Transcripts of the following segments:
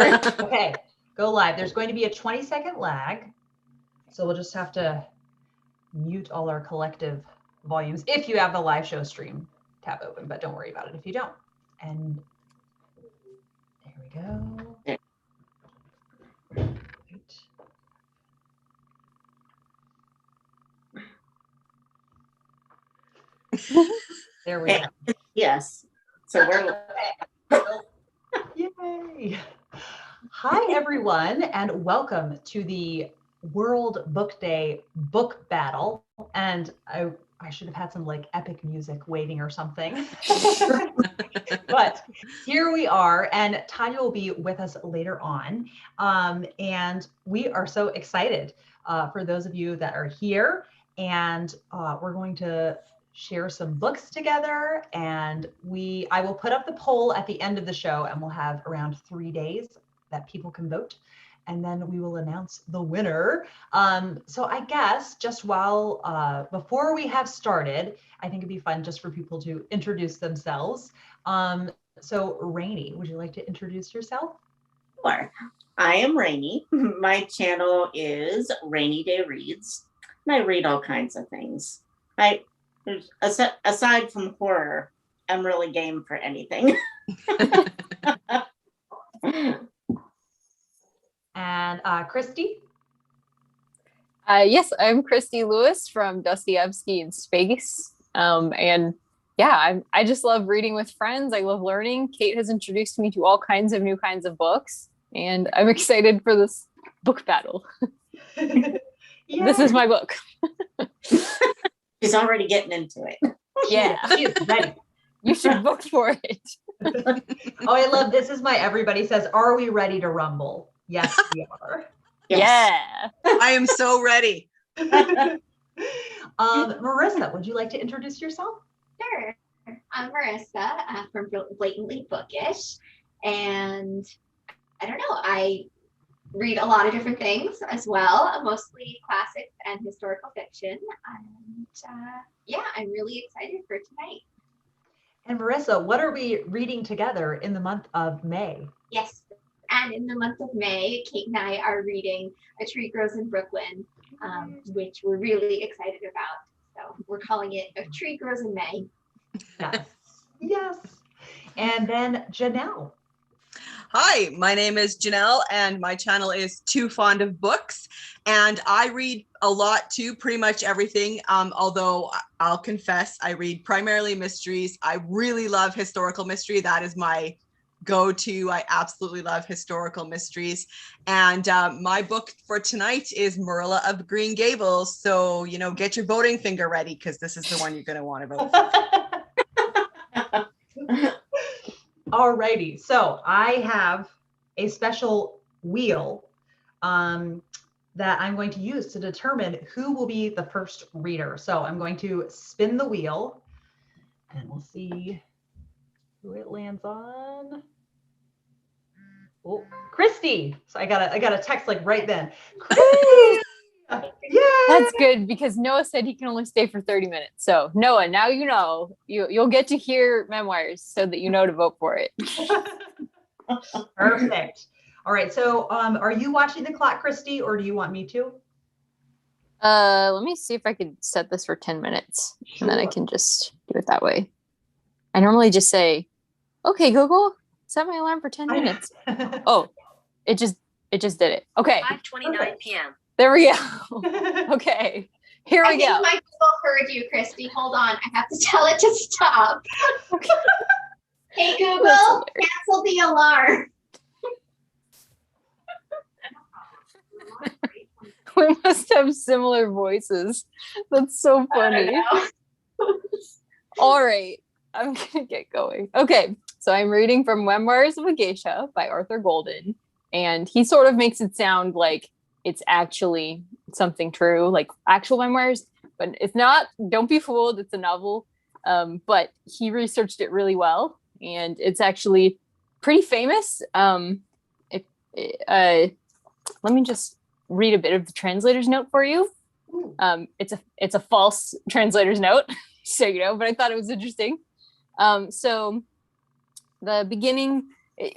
Okay, go live. There's going to be a 20-second lag. So we'll just have to mute all our collective volumes if you have the live show stream tab open, but don't worry about it if you don't. And there we go. There we go. Yes. So we're Yay. Hi, everyone, and welcome to the World Book Day book battle. And I should have had some like epic music waiting or something. But here we are, and Tanya will be with us later on. And we are so excited for those of you that are here. And we're going to share some books together, and I will put up the poll at the end of the show, and we'll have around 3 days that people can vote, and then we will announce the winner. So I guess just before we have started, I think it'd be fun just for people to introduce themselves. So Rainey, would you like to introduce yourself? Sure. I am Rainey. My channel is Rainy Day Reads, and I read all kinds of things. Aside from horror, I'm really game for anything. And Christy? Yes, I'm Christy Lewis from Dostoevsky in Space. And yeah, I just love reading with friends. I love learning. Kate has introduced me to all kinds of new kinds of books, and I'm excited for this book battle. This is my book. She's already getting into it. Yeah. She is ready. You should vote for it. Oh, I love this. Is my everybody says, are we ready to rumble? Yes, we are. Yes. Yeah. I am so ready. Marissa, would you like to introduce yourself? Sure. I'm Marissa from Blatantly Bookish. And I don't know, I read a lot of different things as well, mostly classics and historical fiction. And yeah, I'm really excited for tonight. And Marissa, what are we reading together in the month of May? Yes, and in the month of May, Kate and I are reading A Tree Grows in Brooklyn, which we're really excited about. So we're calling it A Tree Grows in May. Yes. Yes. And then Janelle. Hi, my name is Janelle, and my channel is Too Fond of Books, and I read a lot too, pretty much everything, although I'll confess I read primarily mysteries. I really love historical mystery. That is my go-to. I absolutely love historical mysteries, and my book for tonight is Marilla of Green Gables, so get your voting finger ready, because this is the one you're going to want to vote for. Alrighty, so I have a special wheel that I'm going to use to determine who will be the first reader. So I'm going to spin the wheel, and we'll see who it lands on. Oh, Christy! So I got a text like right then. Christy! Yeah. That's good, because Noah said he can only stay for 30 minutes. So Noah, now you know. You'll get to hear Memoirs so that you know to vote for it. Perfect. All right. So are you watching the clock, Christy, or do you want me to? Let me see if I could set this for 10 minutes. Sure. And then I can just do it that way. I normally just say, okay, Google, set my alarm for 10 minutes. Oh, it just did it. Okay. 5:29 p.m. There we go. Okay, here we go. I think my Google heard you, Christy. Hold on, I have to tell it to stop. Okay. Hey Google, cancel the alarm. We must have similar voices. That's so funny. All right, I'm gonna get going. Okay, so I'm reading from Memoirs of a Geisha by Arthur Golden, and he sort of makes it sound like it's actually something true, like actual memoirs, but it's not. Don't be fooled. It's a novel. But he researched it really well, and it's actually pretty famous. Let me just read a bit of the translator's note for you. It's a false translator's note, so but I thought it was interesting. So the beginning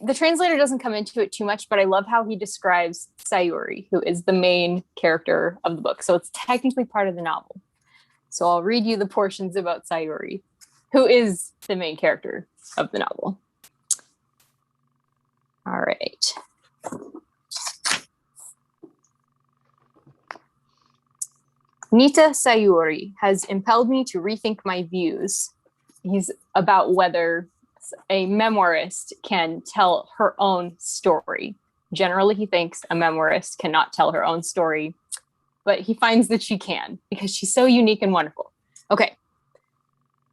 the translator doesn't come into it too much, but I love how he describes Sayuri, who is the main character of the book. So it's technically part of the novel. So I'll read you the portions about Sayuri, who is the main character of the novel. All right. Nita Sayuri has impelled me to rethink my views. He's about whether a memoirist can tell her own story. Generally, he thinks a memoirist cannot tell her own story, but he finds that she can because she's so unique and wonderful. Okay.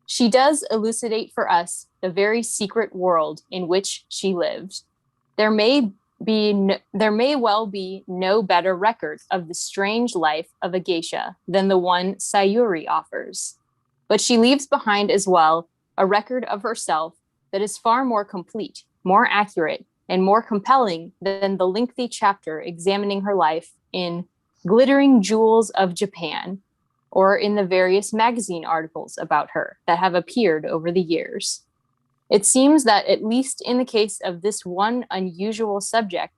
She does elucidate for us the very secret world in which she lived. There may well be no better record of the strange life of a geisha than the one Sayuri offers. But she leaves behind as well a record of herself that is far more complete, more accurate, and more compelling than the lengthy chapter examining her life in Glittering Jewels of Japan, or in the various magazine articles about her that have appeared over the years. It seems that, at least in the case of this one unusual subject,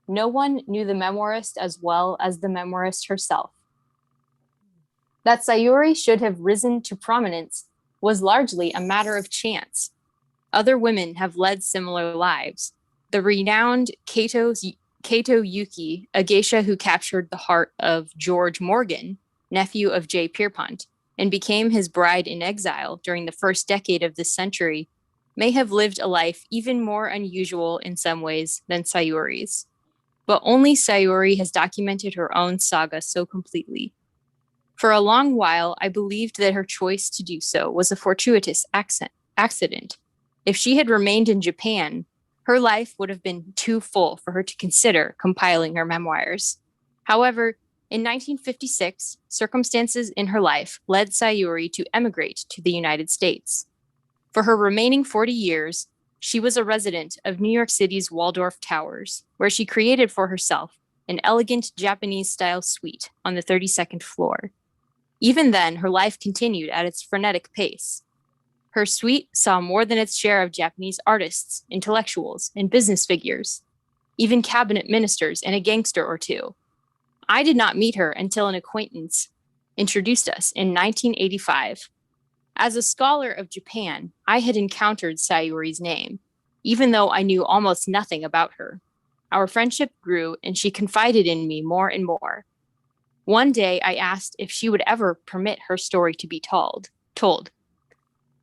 no one knew the memoirist as well as the memoirist herself. That Sayuri should have risen to prominence was largely a matter of chance. Other women have led similar lives. The renowned Kato Yuki, a geisha who captured the heart of George Morgan, nephew of J. Pierpont, and became his bride in exile during the first decade of this century, may have lived a life even more unusual in some ways than Sayuri's. But only Sayuri has documented her own saga so completely. For a long while, I believed that her choice to do so was a fortuitous accident. If she had remained in Japan, her life would have been too full for her to consider compiling her memoirs. However, in 1956, circumstances in her life led Sayuri to emigrate to the United States. For her remaining 40 years, she was a resident of New York City's Waldorf Towers, where she created for herself an elegant Japanese-style suite on the 32nd floor. Even then, her life continued at its frenetic pace. Her suite saw more than its share of Japanese artists, intellectuals, and business figures, even cabinet ministers and a gangster or two. I did not meet her until an acquaintance introduced us in 1985. As a scholar of Japan, I had encountered Sayuri's name, even though I knew almost nothing about her. Our friendship grew, and she confided in me more and more. One day, I asked if she would ever permit her story to be told.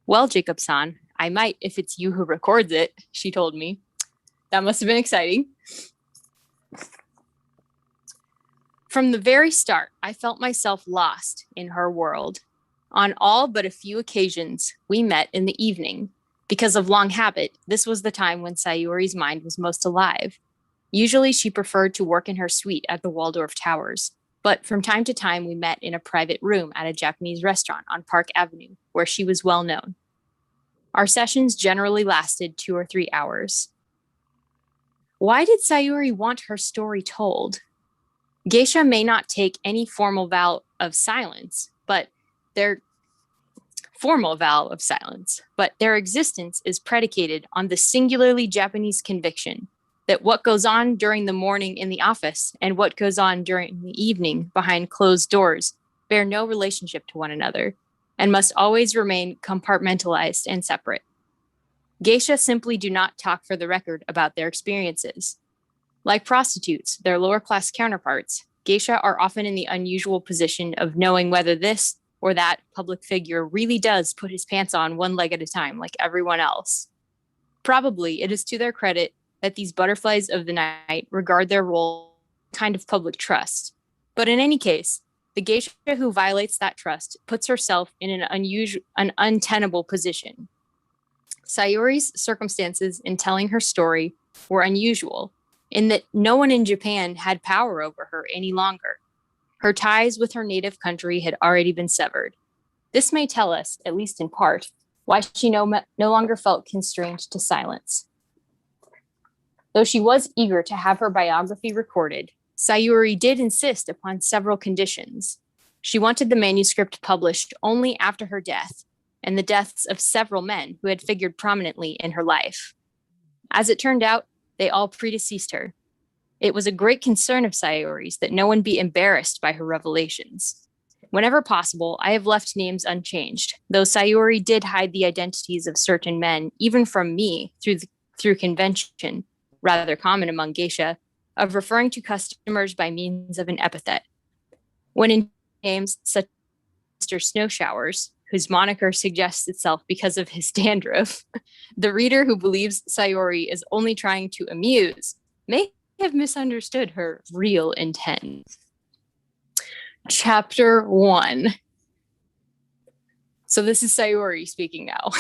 Well, Jacob-san, I might if it's you who records it, she told me. That must have been exciting. From the very start, I felt myself lost in her world. On all but a few occasions, we met in the evening. Because of long habit, this was the time when Sayuri's mind was most alive. Usually, she preferred to work in her suite at the Waldorf Towers, but from time to time, we met in a private room at a Japanese restaurant on Park Avenue, where she was well known. Our sessions generally lasted 2 or 3 hours. Why did Sayuri want her story told? Geisha may not take any formal vow of silence, but their existence is predicated on the singularly Japanese conviction that what goes on during the morning in the office and what goes on during the evening behind closed doors bear no relationship to one another and must always remain compartmentalized and separate. Geisha simply do not talk for the record about their experiences. Like prostitutes, their lower-class counterparts, geisha are often in the unusual position of knowing whether this or that public figure really does put his pants on one leg at a time like everyone else. Probably it is to their credit that these butterflies of the night regard their role as a kind of public trust. But in any case, the geisha who violates that trust puts herself in an untenable position. Sayuri's circumstances in telling her story were unusual, in that no one in Japan had power over her any longer. Her ties with her native country had already been severed. This may tell us, at least in part, why she no longer felt constrained to silence. Though she was eager to have her biography recorded, Sayuri did insist upon several conditions. She wanted the manuscript published only after her death and the deaths of several men who had figured prominently in her life. As it turned out, they all predeceased her. It was a great concern of Sayori's that no one be embarrassed by her revelations. Whenever possible, I have left names unchanged, though Sayori did hide the identities of certain men, even from me, through convention, rather common among geisha, of referring to customers by means of an epithet. When in names such as Mr. Snow Showers, whose moniker suggests itself because of his dandruff, the reader who believes Sayori is only trying to amuse may have misunderstood her real intent. Chapter 1. So this is Sayori speaking now.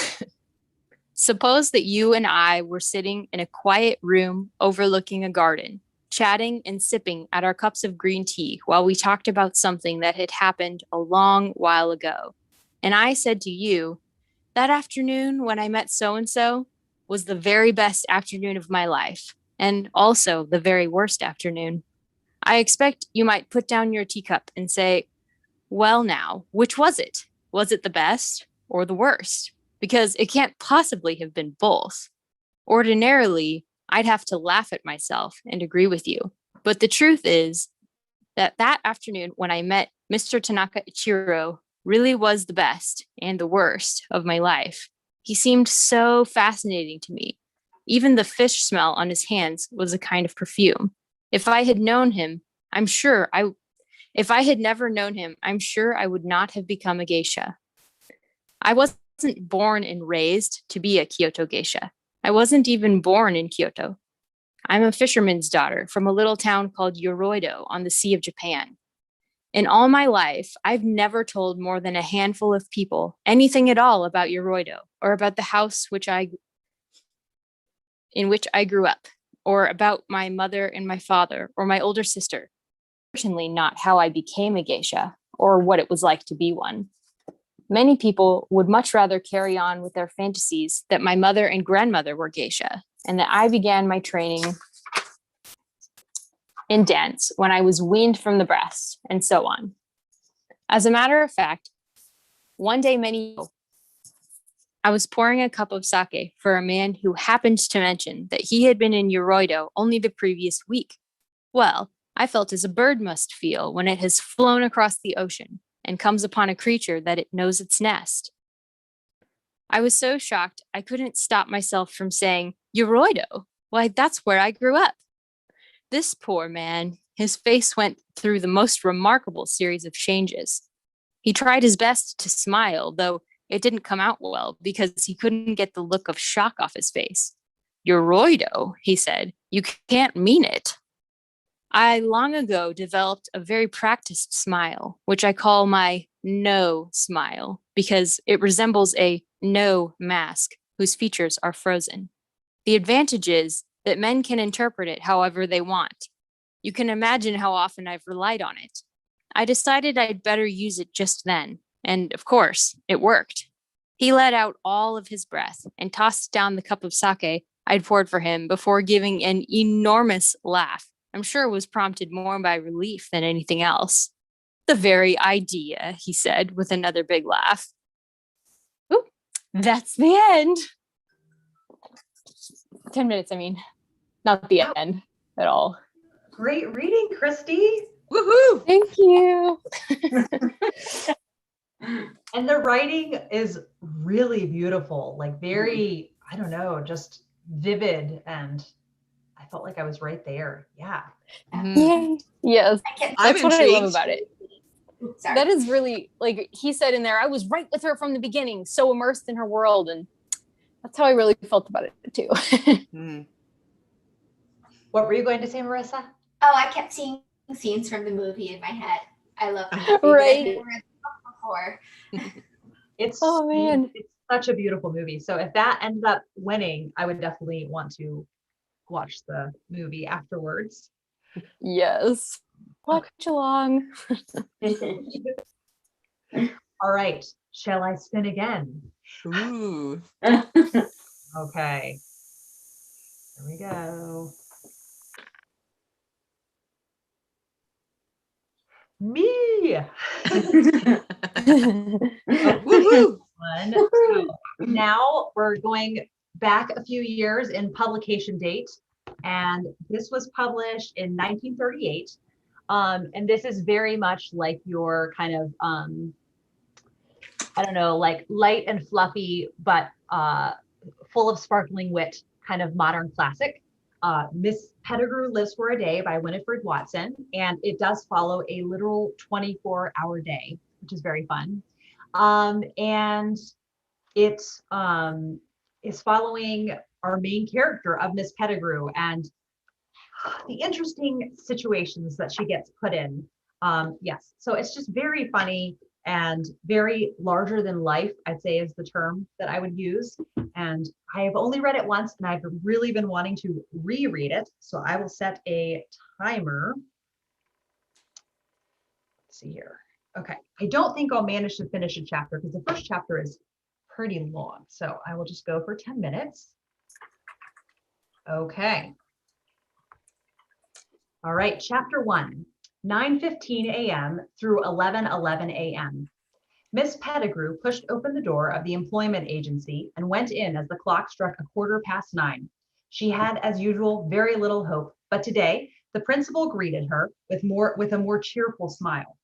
Suppose that you and I were sitting in a quiet room overlooking a garden, chatting and sipping at our cups of green tea while we talked about something that had happened a long while ago. And I said to you, that afternoon when I met so-and-so was the very best afternoon of my life, and also the very worst afternoon. I expect you might put down your teacup and say, well now, which was it? Was it the best or the worst? Because it can't possibly have been both. Ordinarily, I'd have to laugh at myself and agree with you. But the truth is that afternoon when I met Mr. Tanaka Ichiro really was the best and the worst of my life. He seemed so fascinating to me. Even the fish smell on his hands was a kind of perfume. If I had never known him, I'm sure I would not have become a geisha. I wasn't born and raised to be a Kyoto geisha. I wasn't even born in Kyoto. I'm a fisherman's daughter from a little town called Yoroido on the Sea of Japan. In all my life, I've never told more than a handful of people anything at all about Yoroido or about the house in which I grew up, or about my mother and my father or my older sister. Certainly not how I became a geisha or what it was like to be one. Many people would much rather carry on with their fantasies that my mother and grandmother were geisha and that I began my training in dance when I was weaned from the breast, and so on. As a matter of fact, one day I was pouring a cup of sake for a man who happened to mention that he had been in Yoroido only the previous week. Well, I felt as a bird must feel when it has flown across the ocean and comes upon a creature that it knows its nest. I was so shocked I couldn't stop myself from saying, Yoroido? Why, that's where I grew up. This poor man, his face went through the most remarkable series of changes. He tried his best to smile, though it didn't come out well because he couldn't get the look of shock off his face. Yoroido, he said, you can't mean it. I long ago developed a very practiced smile, which I call my no smile, because it resembles a no mask whose features are frozen. The advantage is that men can interpret it however they want. You can imagine how often I've relied on it. I decided I'd better use it just then, and of course, it worked. He let out all of his breath and tossed down the cup of sake I'd poured for him before giving an enormous laugh. I'm sure it was prompted more by relief than anything else. The very idea, he said with another big laugh. Ooh, that's the end. 10 minutes, I mean. Not the end at all. Great reading, Christy. Woohoo! Thank you. And the writing is really beautiful, like very, I don't know, just vivid. And I felt like I was right there. Yeah. Yay. Yes. I'm That's what I love intrigued. about it. Sorry. That is really, like he said in there, I was right with her from the beginning, so immersed in her world. And that's how I really felt about it too. Mm. What were you going to say, Marissa? Oh, I kept seeing scenes from the movie in my head. I love the movie. Right. Before. It's Oh, man. It's such a beautiful movie. So if that ends up winning, I would definitely want to watch the movie afterwards. Yes. Watch along. All right. Shall I spin again? Ooh. Okay. Here we go. Me. Woohoo! One. So now we're going back a few years in publication date, and this was published in 1938. And this is very much like your kind of, I don't know, like light and fluffy, but full of sparkling wit kind of modern classic. Miss Pettigrew Lives for a Day by Winifred Watson, and it does follow a literal 24-hour day, which is very fun. And it is following our main character of Miss Pettigrew and the interesting situations that she gets put in. Yes, so it's just very funny and very larger than life, I'd say is the term that I would use. And I have only read it once and I've really been wanting to reread it. So I will set a timer. Let's see here. Okay, I don't think I'll manage to finish a chapter because the first chapter is pretty long. So I will just go for 10 minutes. Okay. All right, chapter 1, 9:15 a.m. through 11:11 a.m. Miss Pettigrew pushed open the door of the employment agency and went in as the clock struck 9:15. She had, as usual, very little hope, but today the principal greeted her with a more cheerful smile.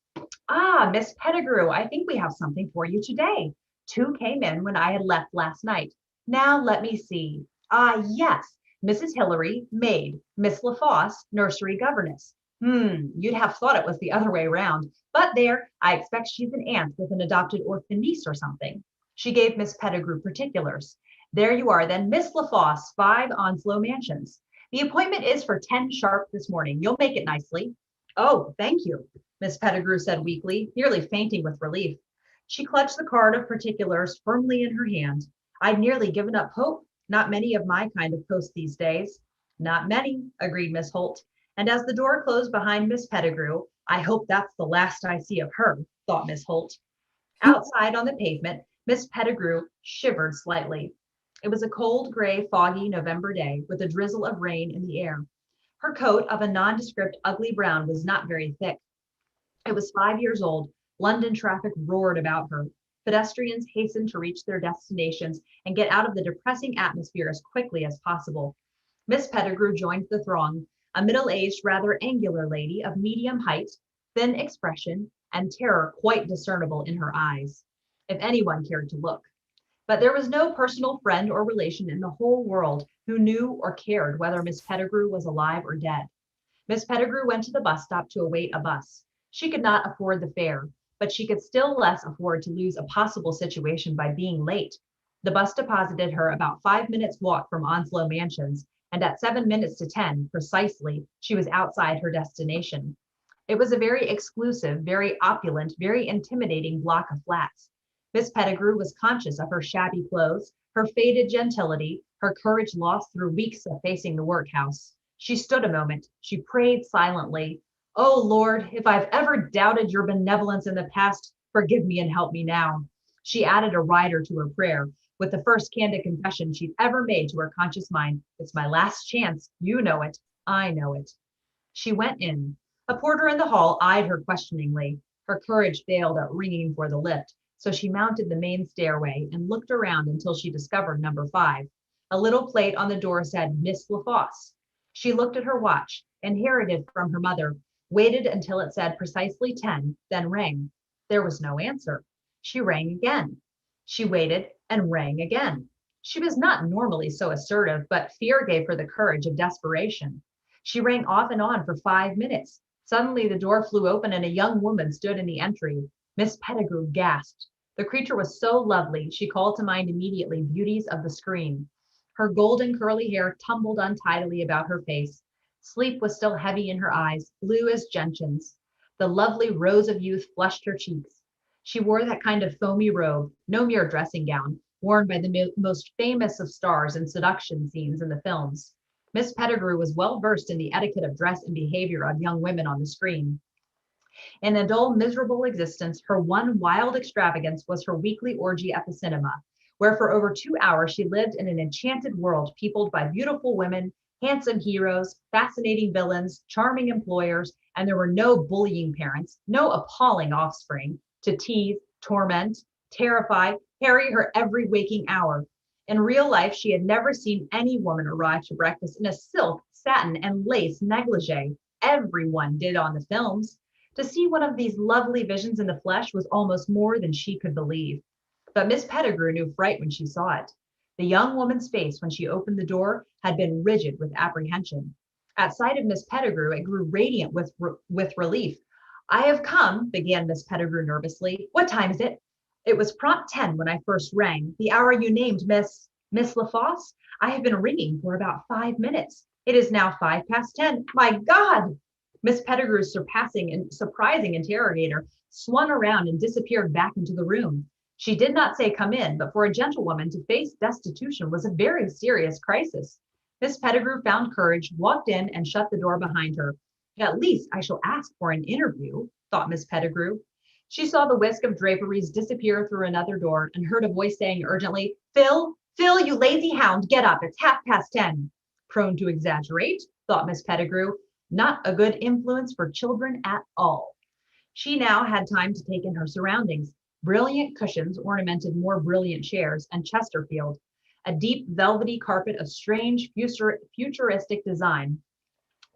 Ah, Miss Pettigrew, I think we have something for you today. 2 came in when I had left last night. Now let me see. Ah, yes, Mrs. Hillary, maid, Miss LaFosse, nursery governess. You'd have thought it was the other way around, but there, I expect she's an aunt with an adopted orphan niece or something. She gave Miss Pettigrew particulars. There you are then, Miss LaFosse, 5 Onslow Mansions. The appointment is for 10 sharp this morning. You'll make it nicely. Oh, thank you, Miss Pettigrew said weakly, nearly fainting with relief. She clutched the card of particulars firmly in her hand. I'd nearly given up hope. Not many of my kind of post these days. Not many, agreed Miss Holt. And as the door closed behind Miss Pettigrew, I hope that's the last I see of her, thought Miss Holt. Outside on the pavement, Miss Pettigrew shivered slightly. It was a cold, gray, foggy November day with a drizzle of rain in the air. Her coat of a nondescript, ugly brown was not very thick. It was 5 years old. London traffic roared about her. Pedestrians hastened to reach their destinations and get out of the depressing atmosphere as quickly as possible. Miss Pettigrew joined the throng, a middle-aged, rather angular lady of medium height, thin expression, and terror quite discernible in her eyes, if anyone cared to look. But there was no personal friend or relation in the whole world who knew or cared whether Miss Pettigrew was alive or dead. Miss Pettigrew went to the bus stop to await a bus. She could not afford the fare, but she could still less afford to lose a possible situation by being late. The bus deposited her about 5 minutes' walk from Onslow Mansions, and at 7 minutes to 10, precisely, she was outside her destination. It was a very exclusive, very opulent, very intimidating block of flats. Miss Pettigrew was conscious of her shabby clothes, her faded gentility, her courage lost through weeks of facing the workhouse. She stood a moment. She prayed silently. Oh, Lord, if I've ever doubted your benevolence in the past, forgive me and help me now. She added a rider to her prayer, with the first candid confession she'd ever made to her conscious mind. It's my last chance. You know it. I know it. She went in. A porter in the hall eyed her questioningly. Her courage failed at ringing for the lift, so she mounted the main stairway and looked around until she discovered number 5. A little plate on the door said, Miss LaFosse. She looked at her watch, inherited from her mother, waited until it said precisely 10, then rang. There was no answer. She rang again. She waited and rang again. She was not normally so assertive, but fear gave her the courage of desperation. She rang off and on for 5 minutes. Suddenly the door flew open and a young woman stood in the entry. Miss Pettigrew gasped. The creature was so lovely, she called to mind immediately beauties of the screen. Her golden curly hair tumbled untidily about her face. Sleep was still heavy in her eyes, blue as gentians. The lovely rose of youth flushed her cheeks. She wore that kind of foamy robe, no mere dressing gown, worn by the most famous of stars in seduction scenes in the films. Miss Pettigrew was well versed in the etiquette of dress and behavior of young women on the screen. In a dull, miserable existence, her one wild extravagance was her weekly orgy at the cinema, where for over 2 hours she lived in an enchanted world peopled by beautiful women, handsome heroes, fascinating villains, charming employers, and there were no bullying parents, no appalling offspring to tease, torment, terrify, harry her every waking hour. In real life, she had never seen any woman arrive to breakfast in a silk, satin, and lace negligee. Everyone did on the films. To see one of these lovely visions in the flesh was almost more than she could believe. But Miss Pettigrew knew fright when she saw it. The young woman's face when she opened the door had been rigid with apprehension. At sight of Miss Pettigrew, it grew radiant with relief. I have come, began Miss Pettigrew nervously. What time is it? It was prompt 10 when I first rang. The hour you named, Miss LaFosse. I have been ringing for about 5 minutes. It is now 10:05. My God! Miss Pettigrew's surprising interrogator swung around and disappeared back into the room. She did not say come in, but for a gentlewoman to face destitution was a very serious crisis. Miss Pettigrew found courage, walked in, and shut the door behind her. At least I shall ask for an interview, thought Miss Pettigrew. She saw the whisk of draperies disappear through another door and heard a voice saying urgently, Phil, you lazy hound, get up, it's 10:30. Prone to exaggerate, thought Miss Pettigrew, not a good influence for children at all. She now had time to take in her surroundings. Brilliant cushions ornamented more brilliant chairs and Chesterfield. A deep velvety carpet of strange futuristic design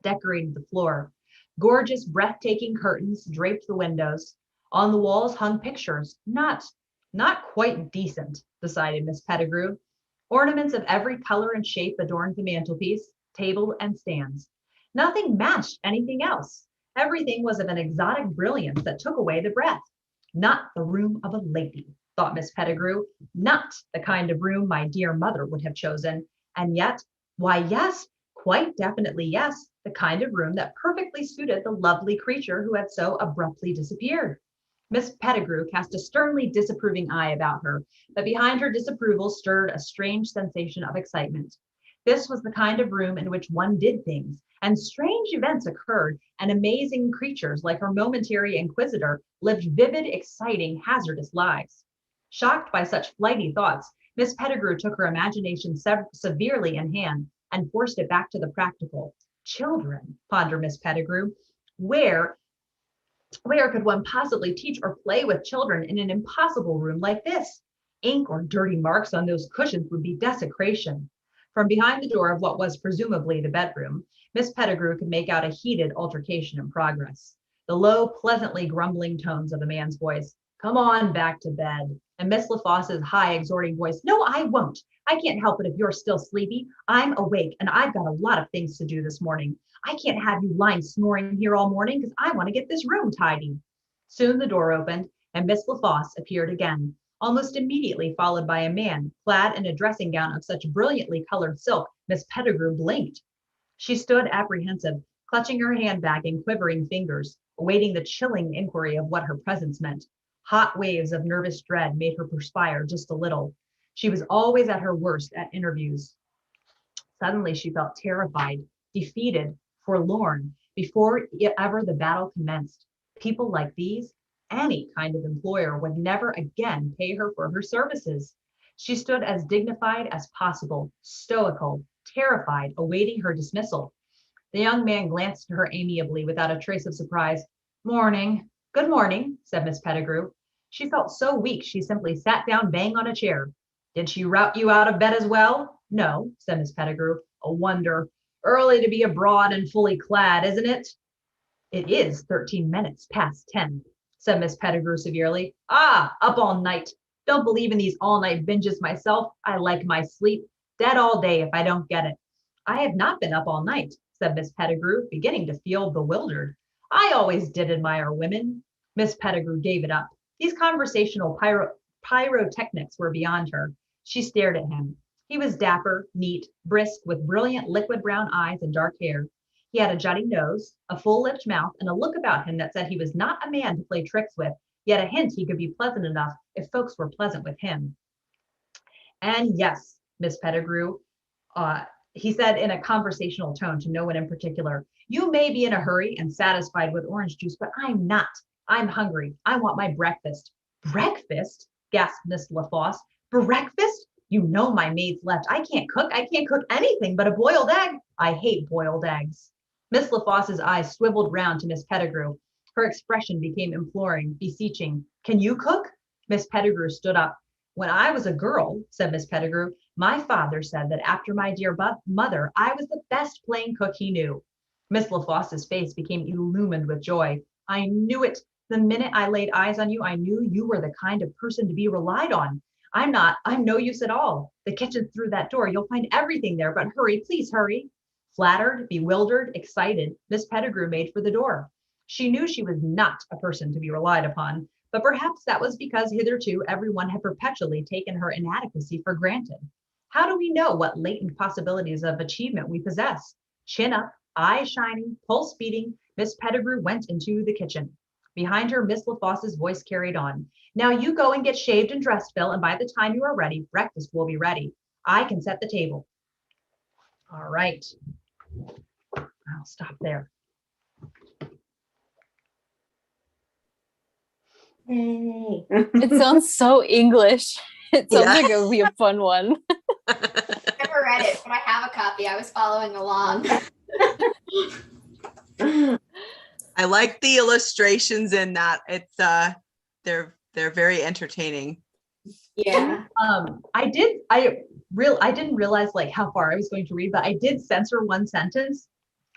decorated the floor. Gorgeous, breathtaking curtains draped the windows. On the walls hung pictures, not quite decent, decided Miss Pettigrew. Ornaments of every color and shape adorned the mantelpiece, table, and stands. Nothing matched anything else. Everything was of an exotic brilliance that took away the breath. Not the room of a lady, thought Miss Pettigrew. Not the kind of room my dear mother would have chosen. And yet, why, yes, quite definitely yes, the kind of room that perfectly suited the lovely creature who had so abruptly disappeared. Miss Pettigrew cast a sternly disapproving eye about her, but behind her disapproval stirred a strange sensation of excitement. This was the kind of room in which one did things, and strange events occurred, and amazing creatures like her momentary inquisitor lived vivid, exciting, hazardous lives. Shocked by such flighty thoughts, Miss Pettigrew took her imagination severely in hand and forced it back to the practical. Children, pondered Miss Pettigrew, where could one possibly teach or play with children in an impossible room like this? Ink or dirty marks on those cushions would be desecration. From behind the door of what was presumably the bedroom, Miss Pettigrew could make out a heated altercation in progress. The low, pleasantly grumbling tones of the man's voice, come on back to bed, and Miss LaFosse's high, exhorting voice, no, I won't. I can't help it if you're still sleepy. I'm awake, and I've got a lot of things to do this morning. I can't have you lying snoring here all morning because I want to get this room tidy. Soon the door opened, and Miss LaFosse appeared again, almost immediately followed by a man clad in a dressing gown of such brilliantly colored silk, Miss Pettigrew blinked. She stood apprehensive, clutching her handbag in quivering fingers, awaiting the chilling inquiry of what her presence meant. Hot waves of nervous dread made her perspire just a little. She was always at her worst at interviews. Suddenly she felt terrified, defeated, forlorn, before ever the battle commenced. People like these, any kind of employer would never again pay her for her services. She stood as dignified as possible, stoical, terrified, awaiting her dismissal. The young man glanced at her amiably without a trace of surprise. Morning. Good morning, said Miss Pettigrew. She felt so weak she simply sat down bang on a chair. Did she rout you out of bed as well? No, said Miss Pettigrew. A wonder. Early to be abroad and fully clad, isn't it? It is 13 minutes past 10, said Miss Pettigrew severely. Ah, up all night. Don't believe in these all-night binges myself. I like my sleep. Dead all day if I don't get it. I have not been up all night, said Miss Pettigrew, beginning to feel bewildered. I always did admire women. Miss Pettigrew gave it up. These conversational pyrotechnics were beyond her. She stared at him. He was dapper, neat, brisk, with brilliant liquid brown eyes and dark hair. He had a jutting nose, a full-lipped mouth, and a look about him that said he was not a man to play tricks with, yet a hint he could be pleasant enough if folks were pleasant with him. And yes, Miss Pettigrew, he said in a conversational tone to no one in particular, you may be in a hurry and satisfied with orange juice, but I'm not. I'm hungry. I want my breakfast. Breakfast? Gasped Miss LaFosse. Breakfast? You know my maid's left. I can't cook. I can't cook anything but a boiled egg. I hate boiled eggs. Miss LaFosse's eyes swiveled round to Miss Pettigrew. Her expression became imploring, beseeching. Can you cook? Miss Pettigrew stood up. When I was a girl, said Miss Pettigrew, My father said that after my dear mother, I was the best plain cook he knew. Miss LaFosse's face became illumined with joy. I knew it. The minute I laid eyes on you, I knew you were the kind of person to be relied on. I'm no use at all. The kitchen's through that door. You'll find everything there, but hurry, please hurry. Flattered, bewildered, excited, Miss Pettigrew made for the door. She knew she was not a person to be relied upon, but perhaps that was because hitherto everyone had perpetually taken her inadequacy for granted. How do we know what latent possibilities of achievement we possess? Chin up, eyes shining, pulse beating, Miss Pettigrew went into the kitchen. Behind her, Miss LaFosse's voice carried on. Now you go and get shaved and dressed, Phil, and by the time you are ready, breakfast will be ready. I can set the table. All right. I'll stop there. Yay. It sounds so English. It sounds Yeah. like it would be a fun one. Never read it, but I have a copy. I was following along. I like the illustrations in that. It's they're very entertaining. Yeah. I didn't realize like how far I was going to read, but I did censor one sentence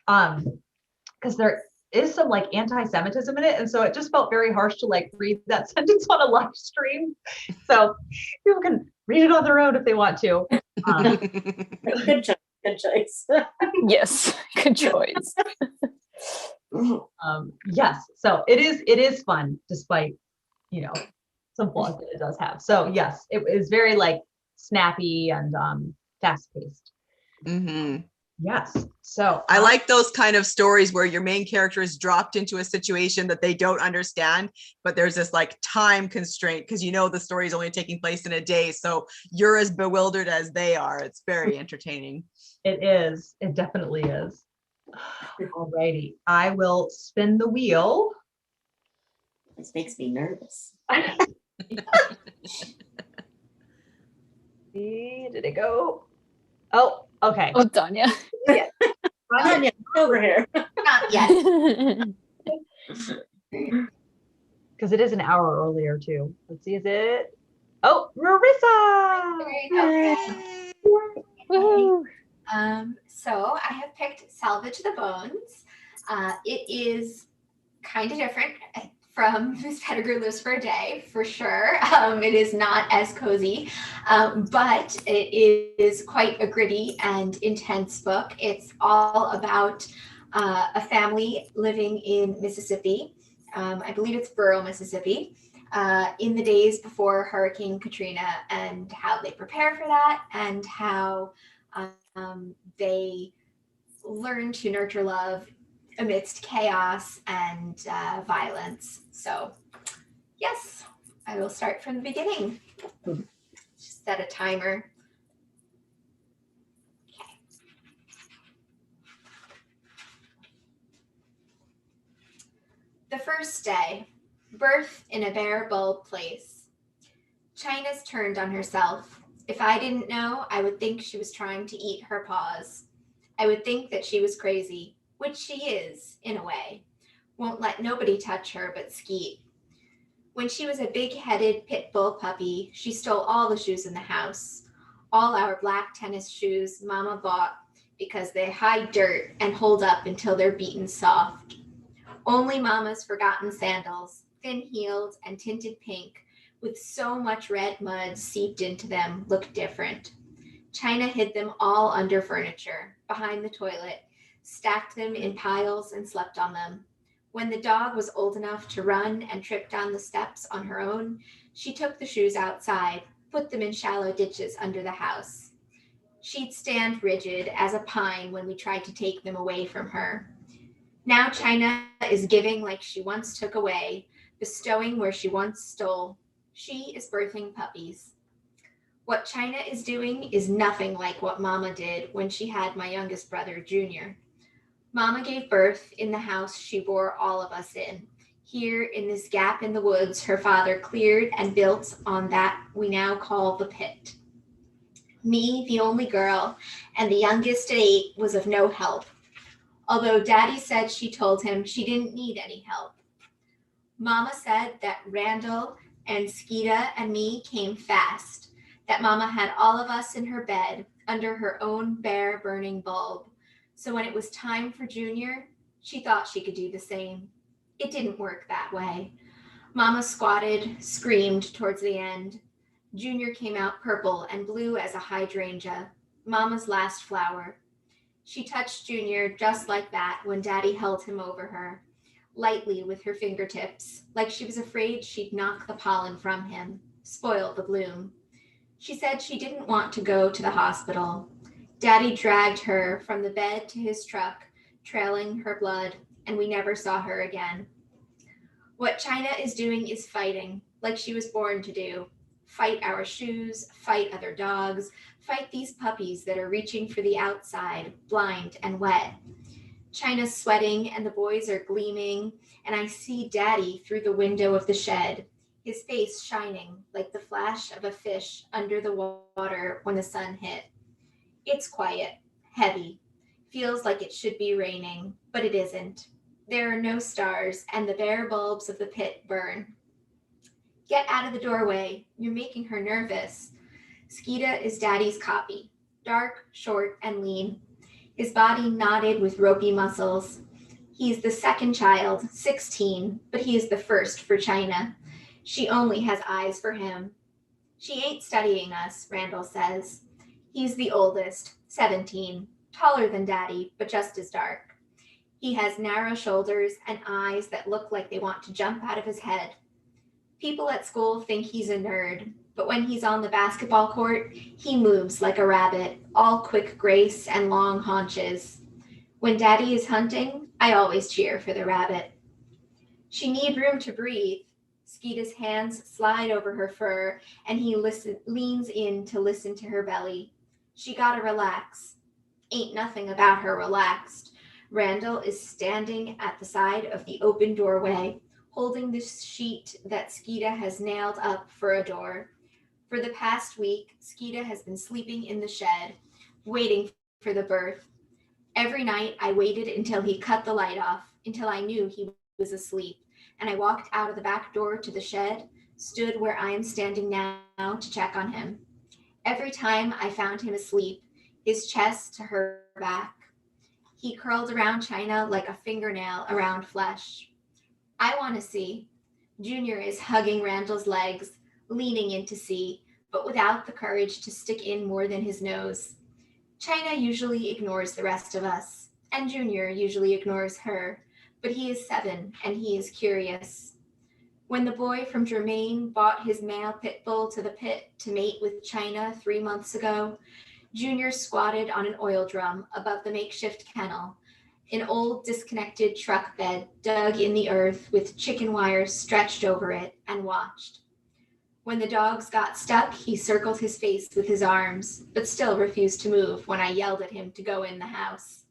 because there is some like anti-Semitism in it, and so it just felt very harsh to like read that sentence on a live stream. So people can read it on their own if they want to. Good choice. Good choice. Yes, good choice. Yes, so it is fun despite some flaws that it does have. So yes, it is very like snappy and fast-paced. Hmm. Yes, so I like those kind of stories where your main character is dropped into a situation that they don't understand, but there's this like time constraint because the story is only taking place in a day, so you're as bewildered as they are. It's very entertaining. it is. It definitely is. Alrighty, I will spin the wheel. This makes me nervous. See, did it go? Oh, okay. Oh, Tanya. Tanya, over here. Not yet. Because it is an hour earlier too. Let's see, is it? Oh, Marissa! There you go. Woo. So I have picked Salvage the Bones. It is kind of different from Miss Pettigrew Lives for a Day, for sure. It is not as cozy, but it is quite a gritty and intense book. It's all about a family living in Mississippi. I believe it's Burrow, Mississippi, in the days before Hurricane Katrina, and how they prepare for that, and how they learn to nurture love amidst chaos and violence. So, yes, I will start from the beginning. Just set a timer. Okay. The first day, birth in a bare, bold place. China's turned on herself. If I didn't know, I would think she was trying to eat her paws. I would think that she was crazy, which she is, in a way. Won't let nobody touch her but Skeet. When she was a big-headed pit bull puppy, she stole all the shoes in the house. All our black tennis shoes Mama bought because they hide dirt and hold up until they're beaten soft. Only Mama's forgotten sandals, thin-heeled and tinted pink, with so much red mud seeped into them, looked different. China hid them all under furniture, behind the toilet, stacked them in piles and slept on them. When the dog was old enough to run and trip down the steps on her own, she took the shoes outside, put them in shallow ditches under the house. She'd stand rigid as a pine when we tried to take them away from her. Now China is giving like she once took away, bestowing where she once stole. She is birthing puppies. What China is doing is nothing like what Mama did when she had my youngest brother, Junior. Mama gave birth in the house she bore all of us in. Here in this gap in the woods, her father cleared and built on that we now call the pit. Me, the only girl, and the youngest at 8, was of no help, although Daddy said she told him she didn't need any help. Mama said that Randall and Skeeta and me came fast, that Mama had all of us in her bed under her own bare burning bulb. So when it was time for Junior, she thought she could do the same. It didn't work that way. Mama squatted, screamed towards the end. Junior came out purple and blue as a hydrangea, Mama's last flower. She touched Junior just like that when Daddy held him over her, lightly with her fingertips, like she was afraid she'd knock the pollen from him, spoil the bloom. She said she didn't want to go to the hospital. Daddy dragged her from the bed to his truck, trailing her blood, and we never saw her again. What China is doing is fighting, like she was born to do. Fight our shoes, fight other dogs, fight these puppies that are reaching for the outside, blind and wet. China's sweating and the boys are gleaming, and I see Daddy through the window of the shed, his face shining like the flash of a fish under the water when the sun hit. It's quiet, heavy, feels like it should be raining, but it isn't. There are no stars, and the bare bulbs of the pit burn. Get out of the doorway, you're making her nervous. Skeeta is Daddy's copy, dark, short, and lean. His body knotted with ropey muscles. He's the second child, 16, but he is the first for China. She only has eyes for him. She ain't studying us, Randall says. He's the oldest, 17, taller than Daddy, but just as dark. He has narrow shoulders and eyes that look like they want to jump out of his head. People at school think he's a nerd, but when he's on the basketball court, he moves like a rabbit, all quick grace and long haunches. When Daddy is hunting, I always cheer for the rabbit. She need room to breathe. Skeeta's hands slide over her fur, and he leans in to listen to her belly. She gotta relax. Ain't nothing about her relaxed. Randall is standing at the side of the open doorway, holding the sheet that Skeeta has nailed up for a door. For the past week, Skeeta has been sleeping in the shed, waiting for the birth. Every night, I waited until he cut the light off, until I knew he was asleep, and I walked out of the back door to the shed, stood where I am standing now to check on him. Every time I found him asleep, his chest to her back. He curled around China like a fingernail around flesh. I want to see. Junior is hugging Randall's legs, leaning in to see, but without the courage to stick in more than his nose. China usually ignores the rest of us, and Junior usually ignores her, but he is 7 and he is curious. When the boy from Germain bought his male pit bull to the pit to mate with China 3 months ago, Junior squatted on an oil drum above the makeshift kennel, an old disconnected truck bed dug in the earth with chicken wires stretched over it, and watched. When the dogs got stuck, he circled his face with his arms, but still refused to move when I yelled at him to go in the house.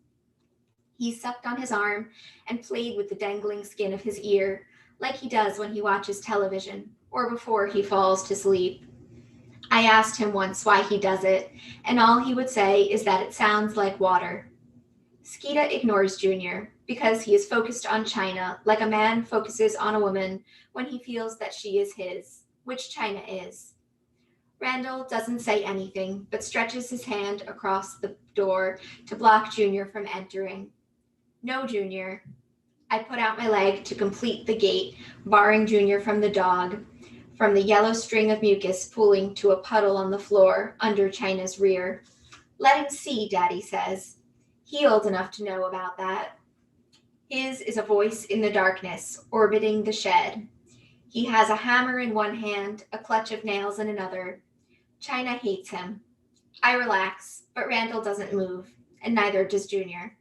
He sucked on his arm and played with the dangling skin of his ear, like he does when he watches television or before he falls to sleep. I asked him once why he does it, and all he would say is that it sounds like water. Skeeta ignores Junior because he is focused on China like a man focuses on a woman when he feels that she is his, which China is. Randall doesn't say anything, but stretches his hand across the door to block Junior from entering. No, Junior. I put out my leg to complete the gate, barring Junior from the dog, from the yellow string of mucus pooling to a puddle on the floor under China's rear. Let him see, Daddy says. He old enough to know about that. His is a voice in the darkness, orbiting the shed. He has a hammer in one hand, a clutch of nails in another. China hates him. I relax, but Randall doesn't move, and neither does Junior.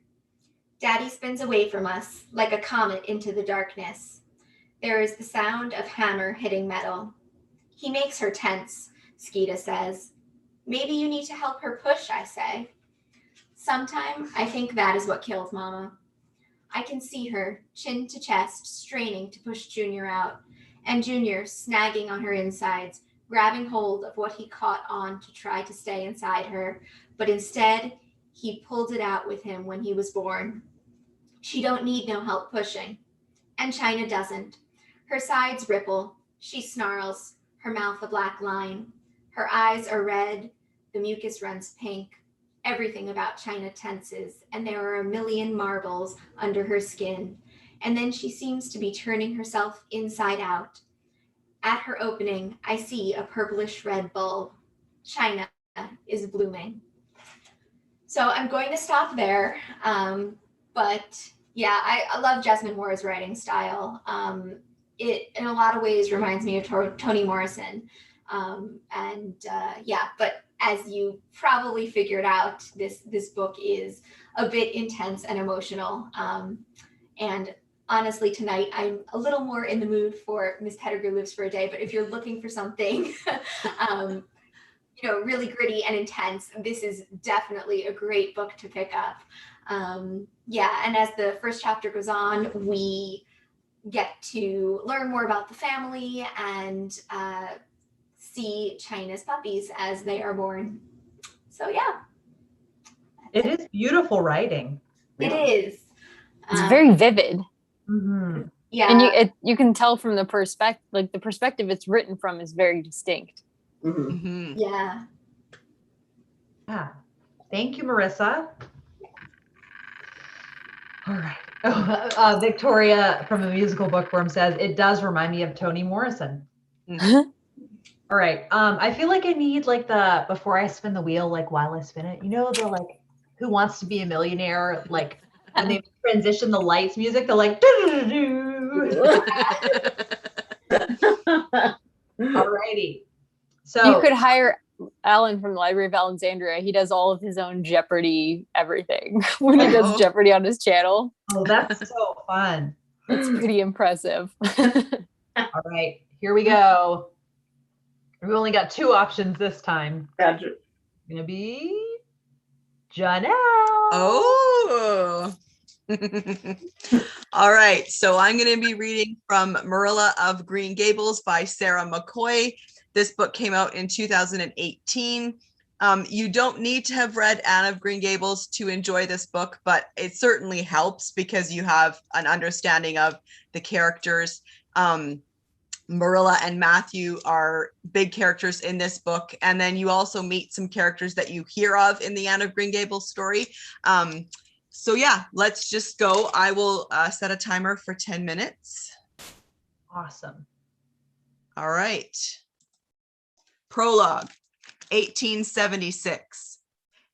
Daddy spins away from us, like a comet into the darkness. There is the sound of hammer hitting metal. He makes her tense, Skeeta says. Maybe you need to help her push, I say. Sometime I think that is what killed Mama. I can see her, chin to chest, straining to push Junior out, and Junior snagging on her insides, grabbing hold of what he caught on to try to stay inside her, but instead, he pulled it out with him when he was born. She don't need no help pushing. And China doesn't. Her sides ripple. She snarls, her mouth a black line. Her eyes are red, the mucus runs pink, everything about China tenses, and there are a million marbles under her skin. And then she seems to be turning herself inside out. At her opening, I see a purplish red bulb. China is blooming. So I'm going to stop there. But yeah, I love Jesmyn Moore's writing style. It, in a lot of ways, reminds me of Toni Morrison. Yeah, but as you probably figured out, this book is a bit intense and emotional. And honestly, tonight I'm a little more in the mood for Miss Pettigrew Lives for a Day. But if you're looking for something, really gritty and intense, this is definitely a great book to pick up. Yeah, and as the first chapter goes on, we get to learn more about the family and see China's puppies as they are born. So yeah. It is beautiful writing. It is. It's very vivid. Mhm. Yeah. And you can tell from the perspective it's written from is very distinct. Mhm. Yeah. Yeah. Thank you, Marissa. All right. Victoria from the Musical Bookworm says, it does remind me of Toni Morrison. All right. I feel like I need like the before I spin the wheel, like while I spin it, the like Who Wants to Be a Millionaire, like when they transition the lights music, they're like Alrighty. So You could hire Alan from the Library of Alexandria. He does all of his own Jeopardy everything when he does Jeopardy on his channel. Oh, that's so fun. It's pretty impressive. All right, here we go. We only got two options this time. Gotcha. Gonna be Janelle. Oh. All right. So I'm going to be reading from Marilla of Green Gables by Sarah McCoy. This book came out in 2018. You don't need to have read Anne of Green Gables to enjoy this book, but it certainly helps because you have an understanding of the characters. Marilla and Matthew are big characters in this book. And then you also meet some characters that you hear of in the Anne of Green Gables story. So yeah, let's just go. I will set a timer for 10 minutes. Awesome. All right. Prologue, 1876.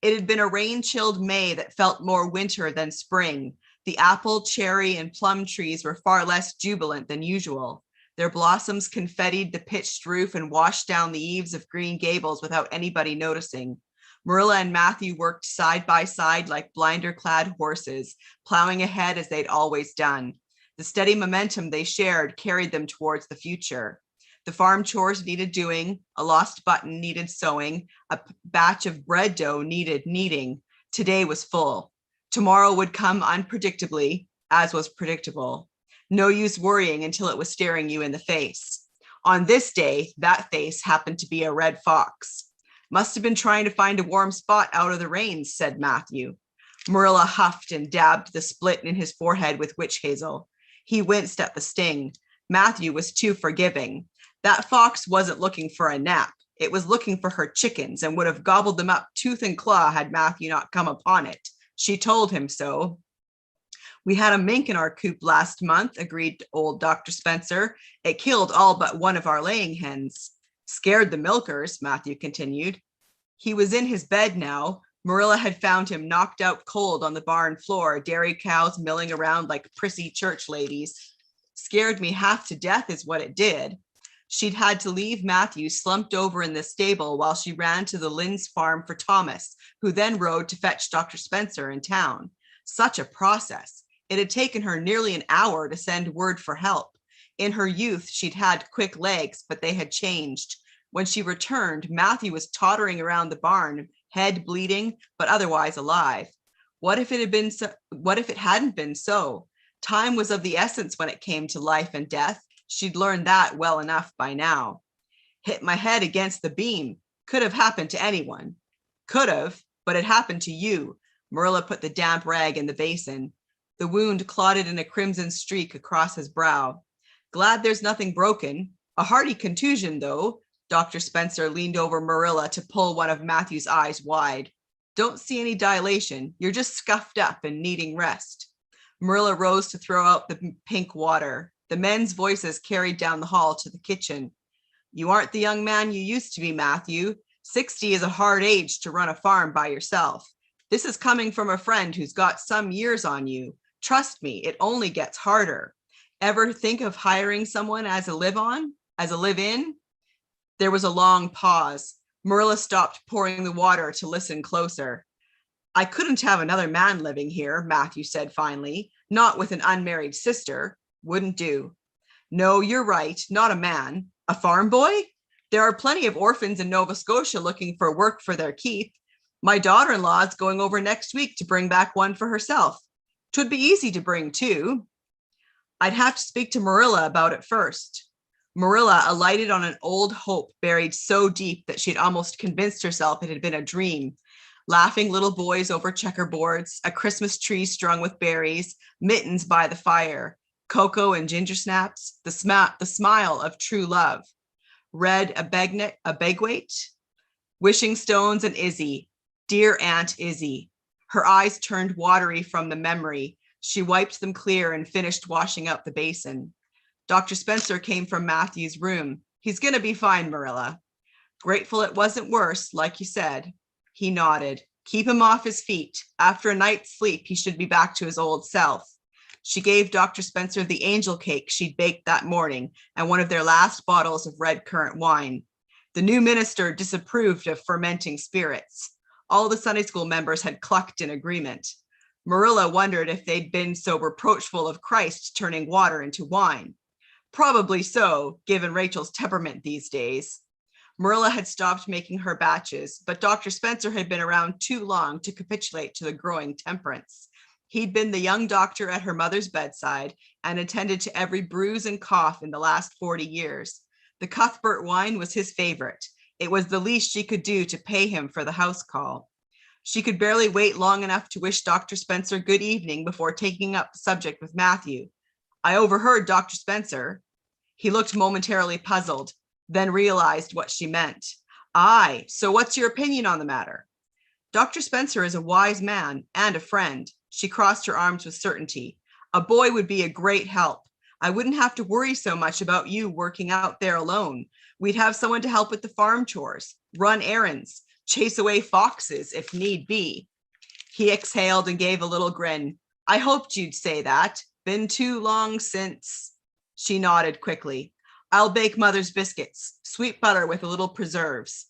It had been a rain-chilled May that felt more winter than spring. The apple, cherry, and plum trees were far less jubilant than usual. Their blossoms confettied the pitched roof and washed down the eaves of Green Gables without anybody noticing. Marilla and Matthew worked side by side like blinder-clad horses, plowing ahead as they'd always done. The steady momentum they shared carried them towards the future. The farm chores needed doing, a lost button needed sewing, a batch of bread dough needed kneading. Today was full. Tomorrow would come unpredictably, as was predictable. No use worrying until it was staring you in the face. On this day, that face happened to be a red fox. Must have been trying to find a warm spot out of the rains, said Matthew. Marilla huffed and dabbed the split in his forehead with witch hazel. He winced at the sting. Matthew was too forgiving. That fox wasn't looking for a nap. It was looking for her chickens and would have gobbled them up tooth and claw had Matthew not come upon it. She told him so. We had a mink in our coop last month, agreed old Dr. Spencer. It killed all but one of our laying hens. Scared the milkers, Matthew continued. He was in his bed now. Marilla had found him knocked out cold on the barn floor, dairy cows milling around like prissy church ladies. Scared me half to death is what it did. She'd had to leave Matthew slumped over in the stable while she ran to the Lynn's farm for Thomas, who then rode to fetch Dr. Spencer in town. Such a process. It had taken her nearly an hour to send word for help. In her youth, she'd had quick legs, but they had changed. When she returned, Matthew was tottering around the barn, head bleeding, but otherwise alive. What if it hadn't been so? Time was of the essence when it came to life and death. She'd learned that well enough by now. Hit my head against the beam. Could have happened to anyone. Could have, but it happened to you. Marilla put the damp rag in the basin. The wound clotted in a crimson streak across his brow. Glad there's nothing broken. A hearty contusion, though. Dr. Spencer leaned over Marilla to pull one of Matthew's eyes wide. Don't see any dilation. You're just scuffed up and needing rest. Marilla rose to throw out the pink water. The men's voices carried down the hall to the kitchen. You aren't the young man you used to be, Matthew. 60 is a hard age to run a farm by yourself. This is coming from a friend who's got some years on you. Trust me, it only gets harder. Ever think of hiring someone as a live-in? There was a long pause. Marilla stopped pouring the water to listen closer. I couldn't have another man living here, Matthew said finally, not with an unmarried sister. Wouldn't do. No, you're right, not a man. A farm boy? There are plenty of orphans in Nova Scotia looking for work for their keep. My daughter-in-law is going over next week to bring back one for herself. 'Twould be easy to bring too. I'd have to speak to Marilla about it first. Marilla alighted on an old hope buried so deep that she'd almost convinced herself it had been a dream. Laughing little boys over checkerboards, a Christmas tree strung with berries, mittens by the fire, cocoa and ginger snaps, the smile of true love. Red a begweight, wishing stones and Izzy, dear Aunt Izzy. Her eyes turned watery from the memory. She wiped them clear and finished washing out the basin. Dr. Spencer came from Matthew's room. He's going to be fine, Marilla. Grateful it wasn't worse, like you said. He nodded. Keep him off his feet. After a night's sleep, he should be back to his old self. She gave Dr. Spencer the angel cake she'd baked that morning and one of their last bottles of red currant wine. The new minister disapproved of fermenting spirits. All the Sunday school members had clucked in agreement. Marilla wondered if they'd been so reproachful of Christ turning water into wine. Probably so, given Rachel's temperament these days. Marilla had stopped making her batches, but Dr. Spencer had been around too long to capitulate to the growing temperance. He'd been the young doctor at her mother's bedside and attended to every bruise and cough in the last 40 years. The Cuthbert wine was his favorite. It was the least she could do to pay him for the house call. She could barely wait long enough to wish Dr. Spencer good evening before taking up the subject with Matthew. I overheard Dr. Spencer. He looked momentarily puzzled, then realized what she meant. Aye, so what's your opinion on the matter? Dr. Spencer is a wise man and a friend. She crossed her arms with certainty. A boy would be a great help. I wouldn't have to worry so much about you working out there alone. We'd have someone to help with the farm chores, run errands, chase away foxes if need be. He exhaled and gave a little grin. I hoped you'd say that. Been too long since. She nodded quickly. I'll bake Mother's biscuits, sweet butter with a little preserves.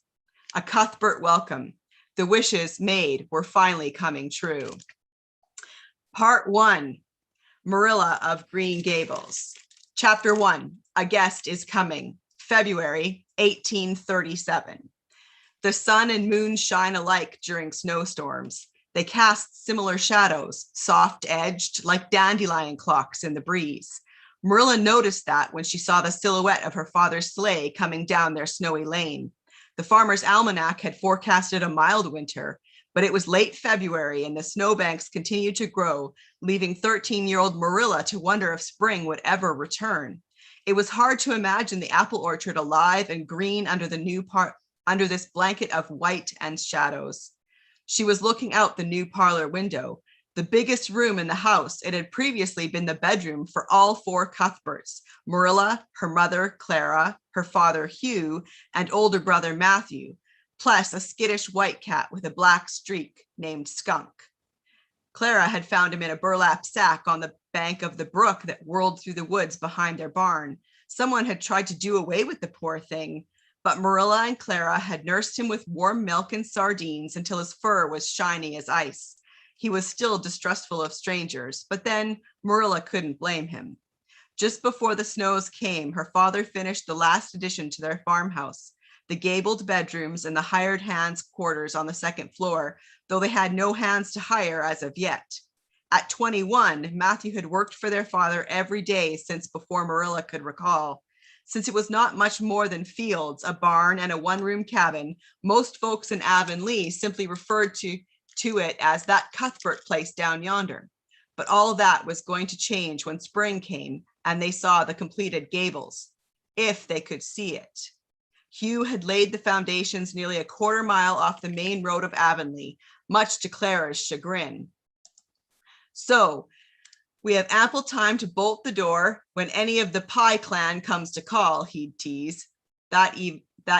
A Cuthbert welcome. The wishes made were finally coming true. Part 1. Marilla of Green Gables. Chapter 1. A Guest is Coming. February 1837. The sun and moon shine alike during snowstorms. They cast similar shadows, soft-edged like dandelion clocks in the breeze. Marilla noticed that when she saw the silhouette of her father's sleigh coming down their snowy lane. The farmer's almanac had forecasted a mild winter, but it was late February and the snowbanks continued to grow, leaving 13-year-old Marilla to wonder if spring would ever return. It was hard to imagine the apple orchard alive and green under this blanket of white and shadows. She was looking out the new parlor window. The biggest room in the house, it had previously been the bedroom for all 4 Cuthberts, Marilla, her mother, Clara, her father, Hugh, and older brother, Matthew, plus a skittish white cat with a black streak named Skunk. Clara had found him in a burlap sack on the bank of the brook that whirled through the woods behind their barn. Someone had tried to do away with the poor thing, but Marilla and Clara had nursed him with warm milk and sardines until his fur was shiny as ice. He was still distrustful of strangers, but then Marilla couldn't blame him. Just before the snows came, her father finished the last addition to their farmhouse, the gabled bedrooms and the hired hands' quarters on the 2nd floor, though they had no hands to hire as of yet. At 21, Matthew had worked for their father every day since before Marilla could recall. Since it was not much more than fields, a barn, and a one-room cabin, most folks in Avonlea simply referred to it as that Cuthbert place down yonder. But all that was going to change when spring came and they saw the completed Gables, if they could see it. Hugh had laid the foundations nearly a quarter mile off the main road of Avonlea, much to Clara's chagrin. So we have ample time to bolt the door when any of the Pye clan comes to call, he'd tease. That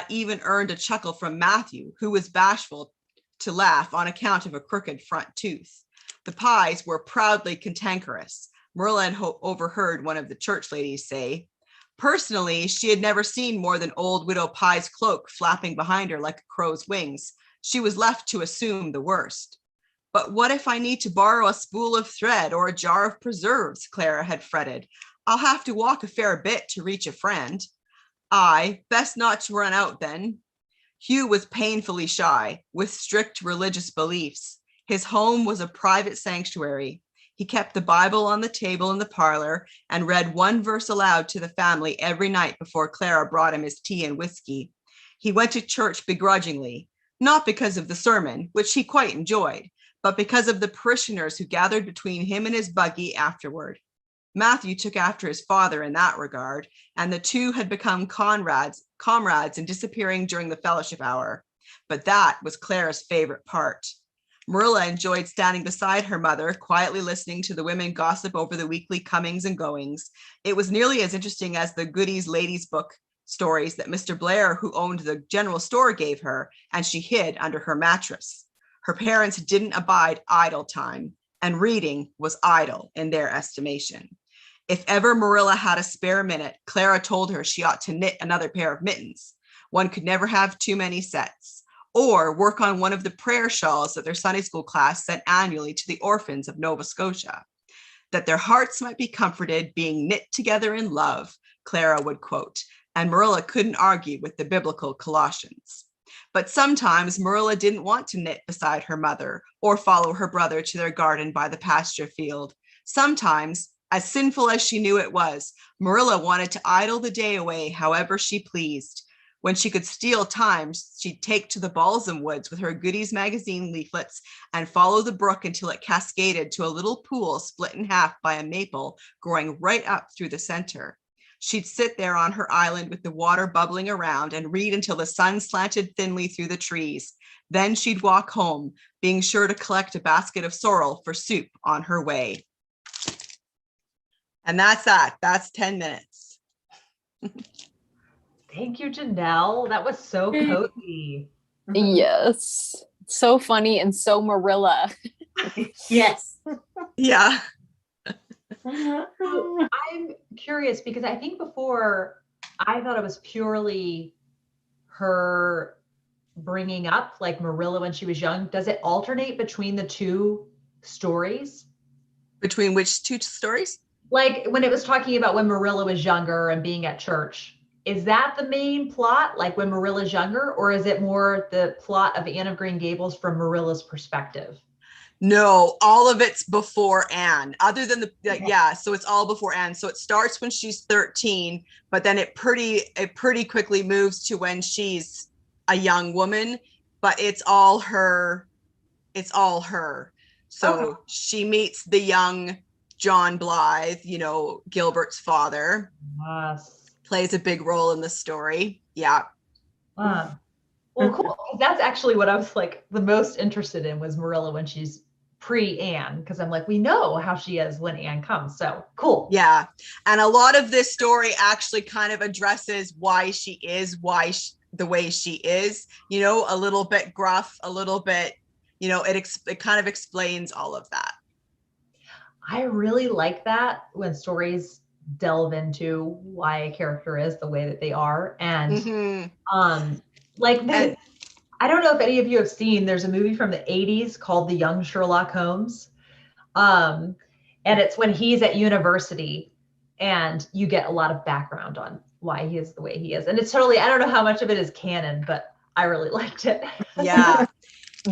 even earned a chuckle from Matthew, who was bashful to laugh on account of a crooked front tooth. The Pyes were proudly cantankerous. Marilla had overheard one of the church ladies say, personally, she had never seen more than old Widow Pye's cloak flapping behind her like a crow's wings. She was left to assume the worst. But what if I need to borrow a spool of thread or a jar of preserves? Clara had fretted. I'll have to walk a fair bit to reach a friend. Aye, best not to run out then. Hugh was painfully shy, with strict religious beliefs. His home was a private sanctuary. He kept the Bible on the table in the parlor and read one verse aloud to the family every night before Clara brought him his tea and whiskey. He went to church begrudgingly, not because of the sermon, which he quite enjoyed, but because of the parishioners who gathered between him and his buggy afterward. Matthew took after his father in that regard, and the two had become comrades in disappearing during the fellowship hour. But that was Clara's favorite part. Marilla enjoyed standing beside her mother, quietly listening to the women gossip over the weekly comings and goings. It was nearly as interesting as the Goodies Ladies book stories that Mr. Blair, who owned the general store, gave her, and she hid under her mattress. Her parents didn't abide idle time, and reading was idle in their estimation. If ever Marilla had a spare minute, Clara told her she ought to knit another pair of mittens. One could never have too many sets. Or work on one of the prayer shawls that their Sunday school class sent annually to the orphans of Nova Scotia. That their hearts might be comforted, being knit together in love, Clara would quote, and Marilla couldn't argue with the biblical Colossians. But sometimes Marilla didn't want to knit beside her mother or follow her brother to their garden by the pasture field. Sometimes, as sinful as she knew it was, Marilla wanted to idle the day away however she pleased. When she could steal time, she'd take to the balsam woods with her Goodies magazine leaflets and follow the brook until it cascaded to a little pool split in half by a maple growing right up through the center. She'd sit there on her island with the water bubbling around and read until the sun slanted thinly through the trees. Then she'd walk home, being sure to collect a basket of sorrel for soup on her way. And that's that. That's 10 minutes. Thank you, Janelle. That was so cozy. Yes. So funny and so Marilla. Yes. Yeah. So I'm curious because I think before I thought it was purely her bringing up like Marilla when she was young. Does it alternate between the two stories? Between which two stories? Like when it was talking about when Marilla was younger and being at church. Is that the main plot, like when Marilla's younger, or is it more the plot of Anne of Green Gables from Marilla's perspective? No, all of it's before Anne, other than so it's all before Anne. So it starts when she's 13, but then it pretty quickly moves to when she's a young woman, but it's all her. So she meets the young John Blythe, Gilbert's father. Yes. Plays a big role in the story. Yeah. Well, cool. That's actually what I was like the most interested in was Marilla when she's pre-Anne, because I'm like, we know how she is when Anne comes. So cool. Yeah. And a lot of this story actually kind of addresses why she is, the way she is, a little bit gruff, a little bit, it kind of explains all of that. I really like that when stories delve into why a character is the way that they are. And I don't know if any of you have seen, there's a movie from the 80s called The Young Sherlock Holmes. And it's when he's at university and you get a lot of background on why he is the way he is. And it's totally, I don't know how much of it is canon, but I really liked it. Yeah.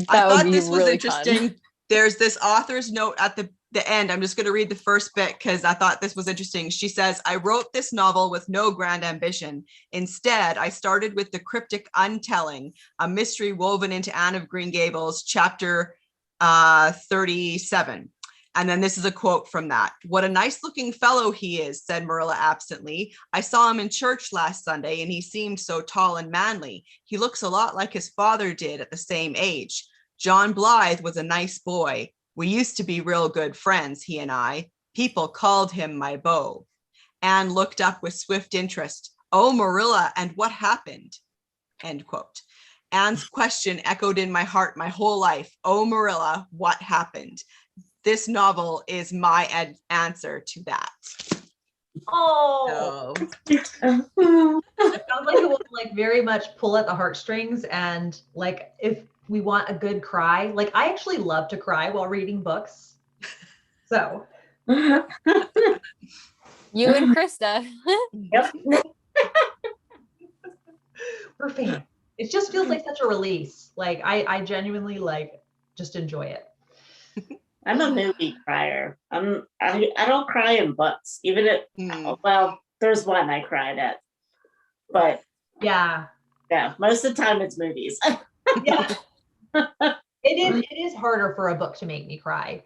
I thought this was really interesting. Fun. There's this author's note at the end. I'm just going to read the first bit because I thought this was interesting. She says, I wrote this novel with no grand ambition. Instead, I started with the cryptic Untelling, a mystery woven into Anne of Green Gables, chapter 37. And then this is a quote from that. "What a nice looking fellow he is," said Marilla absently. "I saw him in church last Sunday and he seemed so tall and manly. He looks a lot like his father did at the same age. John Blythe was a nice boy. We used to be real good friends, he and I. People called him my beau." Anne looked up with swift interest. "Oh, Marilla, and what happened?" End quote. Anne's question echoed in my heart my whole life. Oh, Marilla, what happened? This novel is my answer to that. Oh, So, it sounds like it will like very much pull at the heartstrings. And like, if we want a good cry, like I actually love to cry while reading books. So You and Krista. Yep. we're fans. It just feels like such a release. Like I genuinely like just enjoy it. I'm a movie crier. I don't cry in books, even if well, there's one I cried at, but Yeah. most of the time it's movies. Yeah. It is harder for a book to make me cry.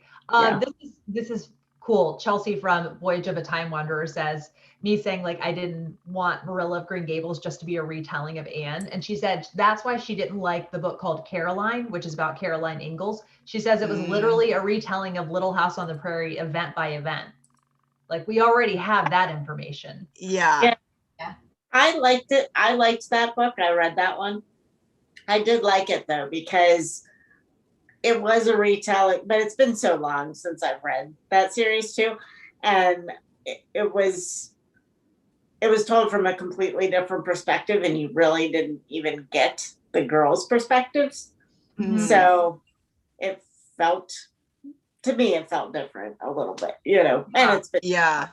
This is cool. Chelsea from Voyage of a Time Wanderer says, me saying like I didn't want Marilla of Green Gables just to be a retelling of Anne. And she said that's why she didn't like the book called Caroline, which is about Caroline Ingalls. She says it was literally a retelling of Little House on the Prairie event by event. Like we already have that information. yeah. I liked it. I liked that book. I read that one. I did like it though, because it was a retelling, but it's been so long since I've read that series too. And it was told from a completely different perspective, and you really didn't even get the girls' perspectives. So it felt, to me, it felt different a little bit, and it's been. Yeah.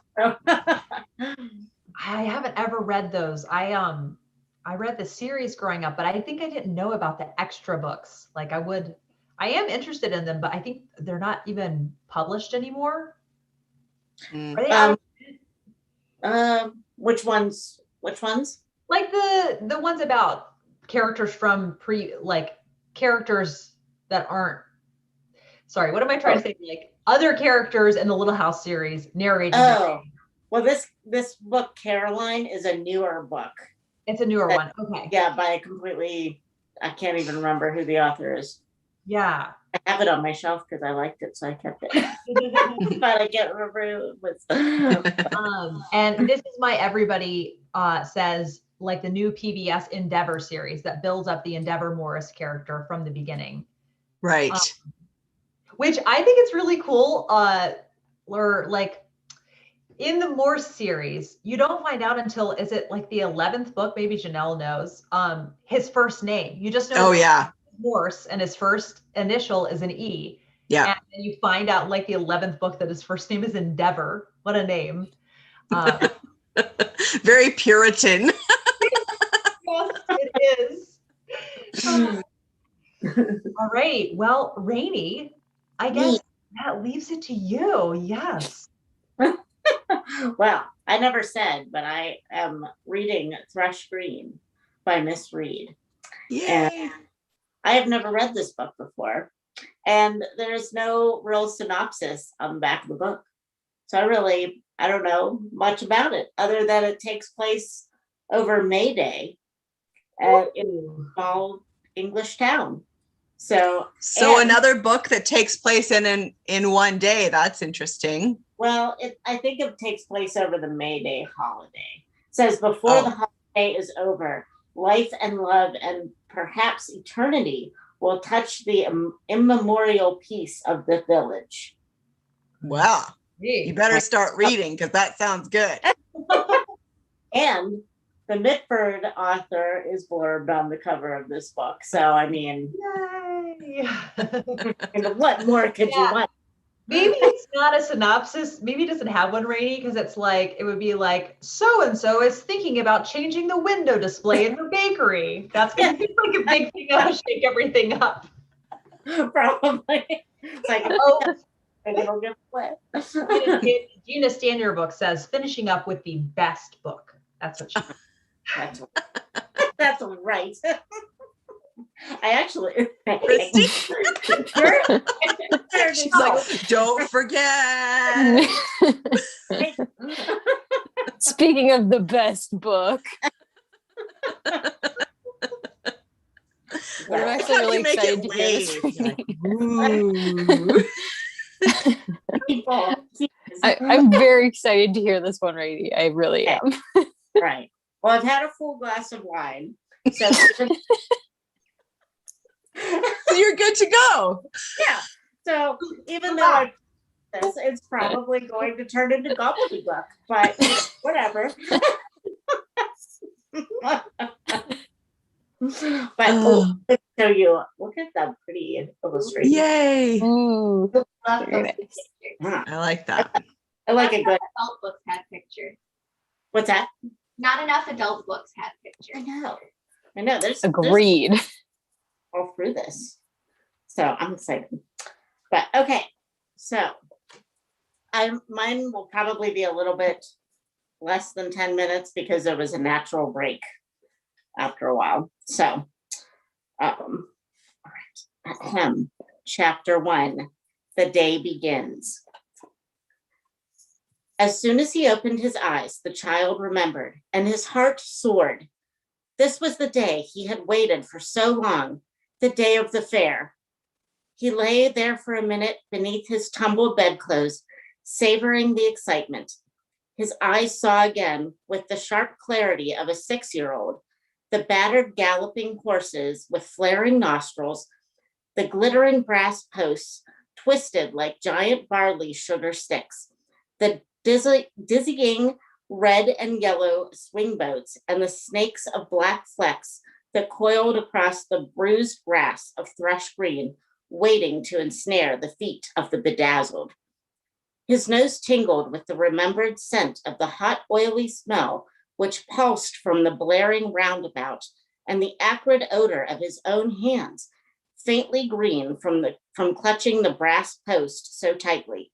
I haven't ever read those. I read the series growing up, but I think I didn't know about the extra books. Like I am interested in them, but I think they're not even published anymore. Are they out? Which ones? Like the ones about characters from characters that aren't, sorry, what am I trying to say? Like other characters in the Little House series narrating. Oh, well, this book, Caroline, is a newer book. It's a newer one. Okay. Yeah, I can't even remember who the author is. Yeah. I have it on my shelf because I liked it, so I kept it. But I can't remember who it was. And this is my everybody says like the new PBS Endeavor series that builds up the Endeavor Morris character from the beginning. Right. Which I think it's really cool. Or like in the Morse series, you don't find out until, is it like the 11th book? Maybe Janelle knows his first name. You just know. Oh yeah. Morse, and his first initial is an E. Yeah. And then you find out like the 11th book that his first name is Endeavor. What a name. Very Puritan. Yes, it is. All right. Well, Rainey, I guess that leaves it to you. Yes. Well, I never said, but I am reading Thrush Green by Miss Reed. Yeah. And I have never read this book before, and there's no real synopsis on the back of the book. So I don't know much about it other than it takes place over May Day in a small English town. So another book that takes place in one day. That's interesting. Well, I think it takes place over the May Day holiday. It says before the holiday is over, life and love and perhaps eternity will touch the immemorial peace of the village. Wow. You better start reading because that sounds good. And the Mitford author is blurbed on the cover of this book. So, I mean, yay. What more could you want? Maybe it's not a synopsis. Maybe it doesn't have one, Rainey, because it's like, it would be like, so-and-so is thinking about changing the window display in her bakery. That's going to be like a big thing that'll shake everything up. Probably. It's like, it'll get wet. Gina Stanier book says, finishing up with the best book. That's what she That's right. I actually. Christy? She's like, No. don't forget. Speaking of the best book, I'm actually How do really you make excited it to hear this wave? reading. Ooh. People. I'm very excited to hear this one, Rainey. I really Okay. am. Right. Well, I've had a full glass of wine. So, So you're good to go. yeah. So even though I this, it's probably going to turn into gobbledygook, but whatever. But let me show you. Look at that pretty illustration. Yay. Ooh, Love very those nice. pictures. Huh. I like that. I like a Not good. enough adult books had pictures. What's that? Not enough adult books had I pictures. know. I know. There's Agreed. all through this. So I'm excited. But okay. So mine will probably be a little bit less than 10 minutes because there was a natural break after a while. So all right. Chapter 1. The day begins. As soon as he opened his eyes, the child remembered, and his heart soared. This was the day he had waited for so long, the day of the fair. He lay there for a minute beneath his tumbled bedclothes, savoring the excitement. His eyes saw again, with the sharp clarity of a 6-year-old, the battered galloping horses with flaring nostrils, the glittering brass posts twisted like giant barley sugar sticks, the dizzying red and yellow swing boats, and the snakes of black flecks that coiled across the bruised grass of Thrush Green, waiting to ensnare the feet of the bedazzled. His nose tingled with the remembered scent of the hot, oily smell which pulsed from the blaring roundabout, and the acrid odor of his own hands, faintly green from clutching the brass post so tightly.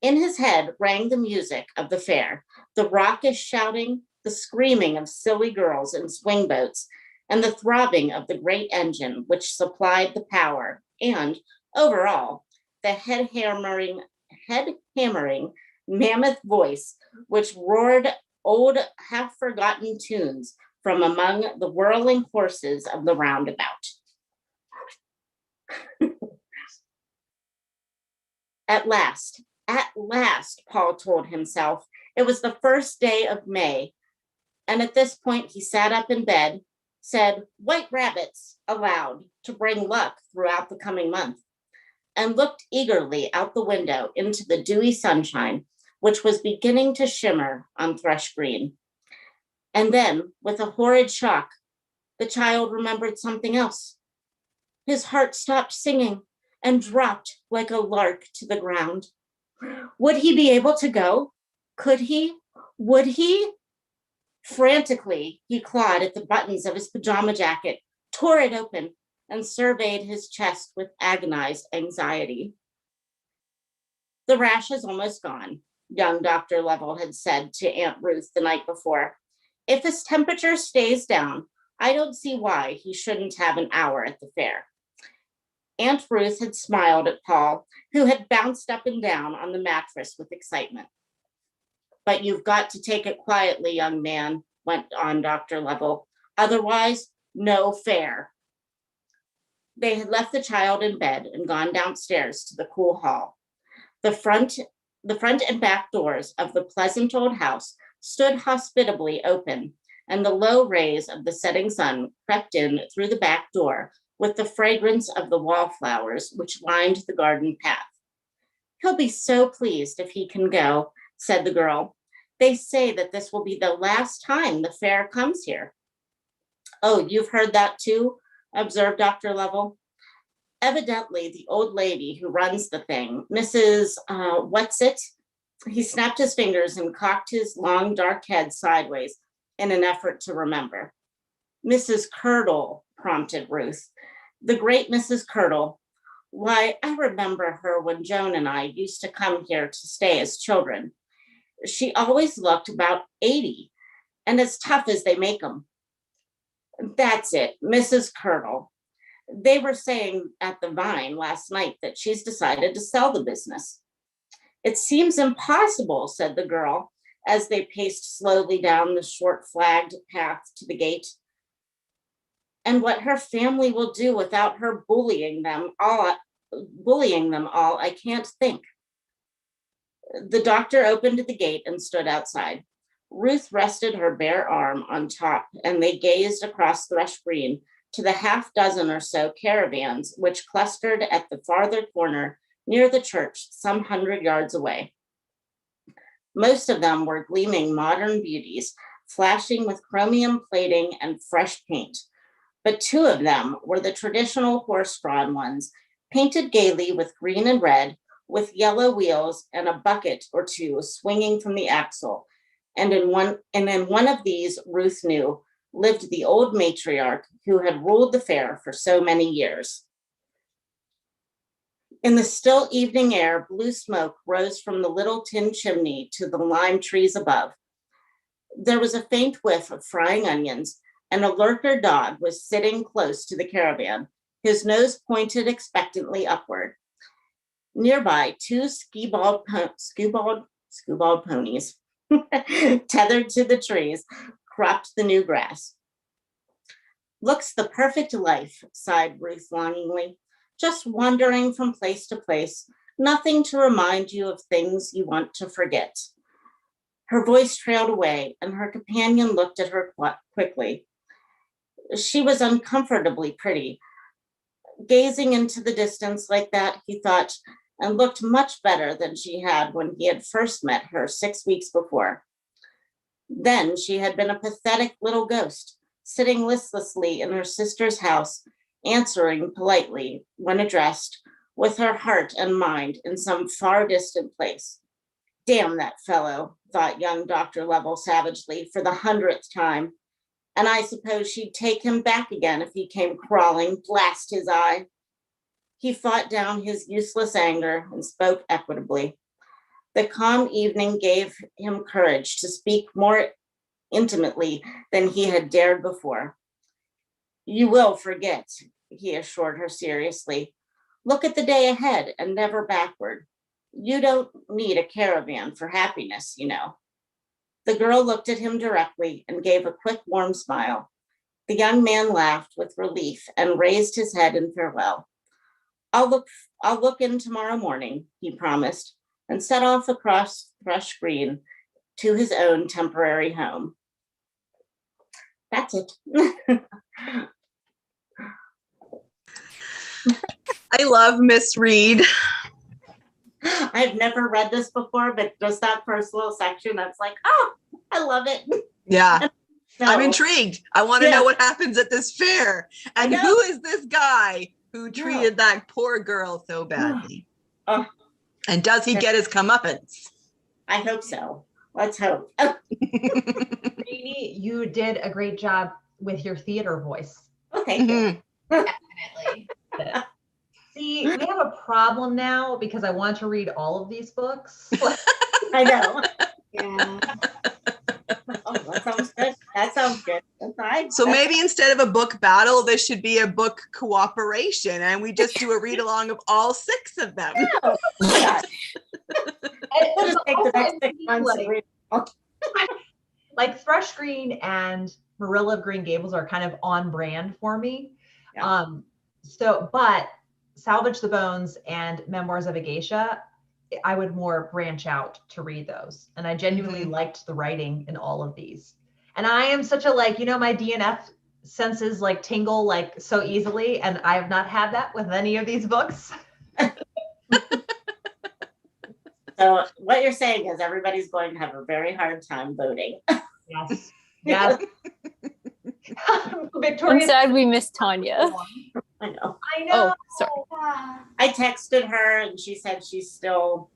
In his head rang the music of the fair, the raucous shouting, the screaming of silly girls in swing boats, and the throbbing of the great engine which supplied the power, and, overall, the head-hammering mammoth voice which roared old half-forgotten tunes from among the whirling horses of the roundabout. At last, Paul told himself. It was the first day of May, and at this point he sat up in bed, said "white rabbits" aloud to bring luck throughout the coming month, and looked eagerly out the window into the dewy sunshine, which was beginning to shimmer on Thrush Green. And then, with a horrid shock, the child remembered something else. His heart stopped singing and dropped like a lark to the ground. Would he be able to go? Could he? Would he? Frantically, he clawed at the buttons of his pajama jacket, tore it open, and surveyed his chest with agonized anxiety. The rash is almost gone, young Dr. Lovell had said to Aunt Ruth the night before. If his temperature stays down, I don't see why he shouldn't have an hour at the fair. Aunt Ruth had smiled at Paul, who had bounced up and down on the mattress with excitement. But you've got to take it quietly, young man, went on Dr. Lovell. Otherwise, no fair. They had left the child in bed and gone downstairs to the cool hall. The front and back doors of the pleasant old house stood hospitably open, and the low rays of the setting sun crept in through the back door with the fragrance of the wallflowers which lined the garden path. He'll be so pleased if he can go, said the girl. They say that this will be the last time the fair comes here. Oh, you've heard that too, observed Dr. Lovell. Evidently, the old lady who runs the thing, Mrs. What's-it? He snapped his fingers and cocked his long dark head sideways in an effort to remember. Mrs. Curdle, prompted Ruth. The great Mrs. Curdle. Why, I remember her when Joan and I used to come here to stay as children. She always looked about 80 and as tough as they make 'em. That's it, Mrs. Colonel. They were saying at the Vine last night that she's decided to sell the business. It seems impossible, said the girl, as they paced slowly down the short flagged path to the gate. And what her family will do without her bullying them all, I can't think. The doctor opened the gate and stood outside. Ruth rested her bare arm on top, and they gazed across Thrush Green to the half dozen or so caravans which clustered at the farther corner near the church some 100 yards away. Most of them were gleaming modern beauties, flashing with chromium plating and fresh paint. But two of them were the traditional horse-drawn ones, painted gaily with green and red, with yellow wheels and a bucket or two swinging from the axle. And in one of these, Ruth knew, lived the old matriarch who had ruled the fair for so many years. In the still evening air, blue smoke rose from the little tin chimney to the lime trees above. There was a faint whiff of frying onions, and a lurker dog was sitting close to the caravan, his nose pointed expectantly upward. Nearby, two skewbald ponies, tethered to the trees, cropped the new grass. Looks the perfect life, sighed Ruth longingly. Just wandering from place to place, nothing to remind you of things you want to forget. Her voice trailed away, and her companion looked at her quickly. She was uncomfortably pretty. Gazing into the distance like that, he thought, and looked much better than she had when he had first met her 6 weeks before. Then she had been a pathetic little ghost, sitting listlessly in her sister's house, answering politely when addressed, with her heart and mind in some far distant place. Damn that fellow, thought young Dr. Lovell savagely for the 100th time. And I suppose she'd take him back again if he came crawling, blast his eye. He fought down his useless anger and spoke equitably. The calm evening gave him courage to speak more intimately than he had dared before. You will forget, he assured her seriously. Look at the day ahead and never backward. You don't need a caravan for happiness, you know. The girl looked at him directly and gave a quick, warm smile. The young man laughed with relief and raised his head in farewell. I'll look in tomorrow morning, he promised, and set off across Thrush Green to his own temporary home. That's it. I love Miss Reed. I've never read this before, but just that first little section, I was like, oh, I love it. Yeah. No. I'm intrigued. I want to know what happens at this fair. And who is this guy who treated that poor girl so badly? Oh. And does he get his comeuppance? I hope so. Let's hope. Rainey, you did a great job with your theater voice. Oh, thank you. Definitely. See, we have a problem now because I want to read all of these books. I know. Yeah. Oh, that sounds good. That sounds good. That's fine. So maybe instead of a book battle, this should be a book cooperation, and we just do a read along of all 6 of them. Oh, yeah. We'll just take the next 6 months and read. Like Thrush Green and Marilla of Green Gables are kind of on brand for me. Yeah. But Salvage the Bones and Memoirs of a Geisha, I would more branch out to read those. And I genuinely liked the writing in all of these. And I am such a my DNF senses tingle so easily. And I have not had that with any of these books. So what you're saying is everybody's going to have a very hard time voting. Yes. Yes. Victoria. Instead, we miss Tanya. I know. I know. Oh, sorry. Yeah. I texted her and she said she's still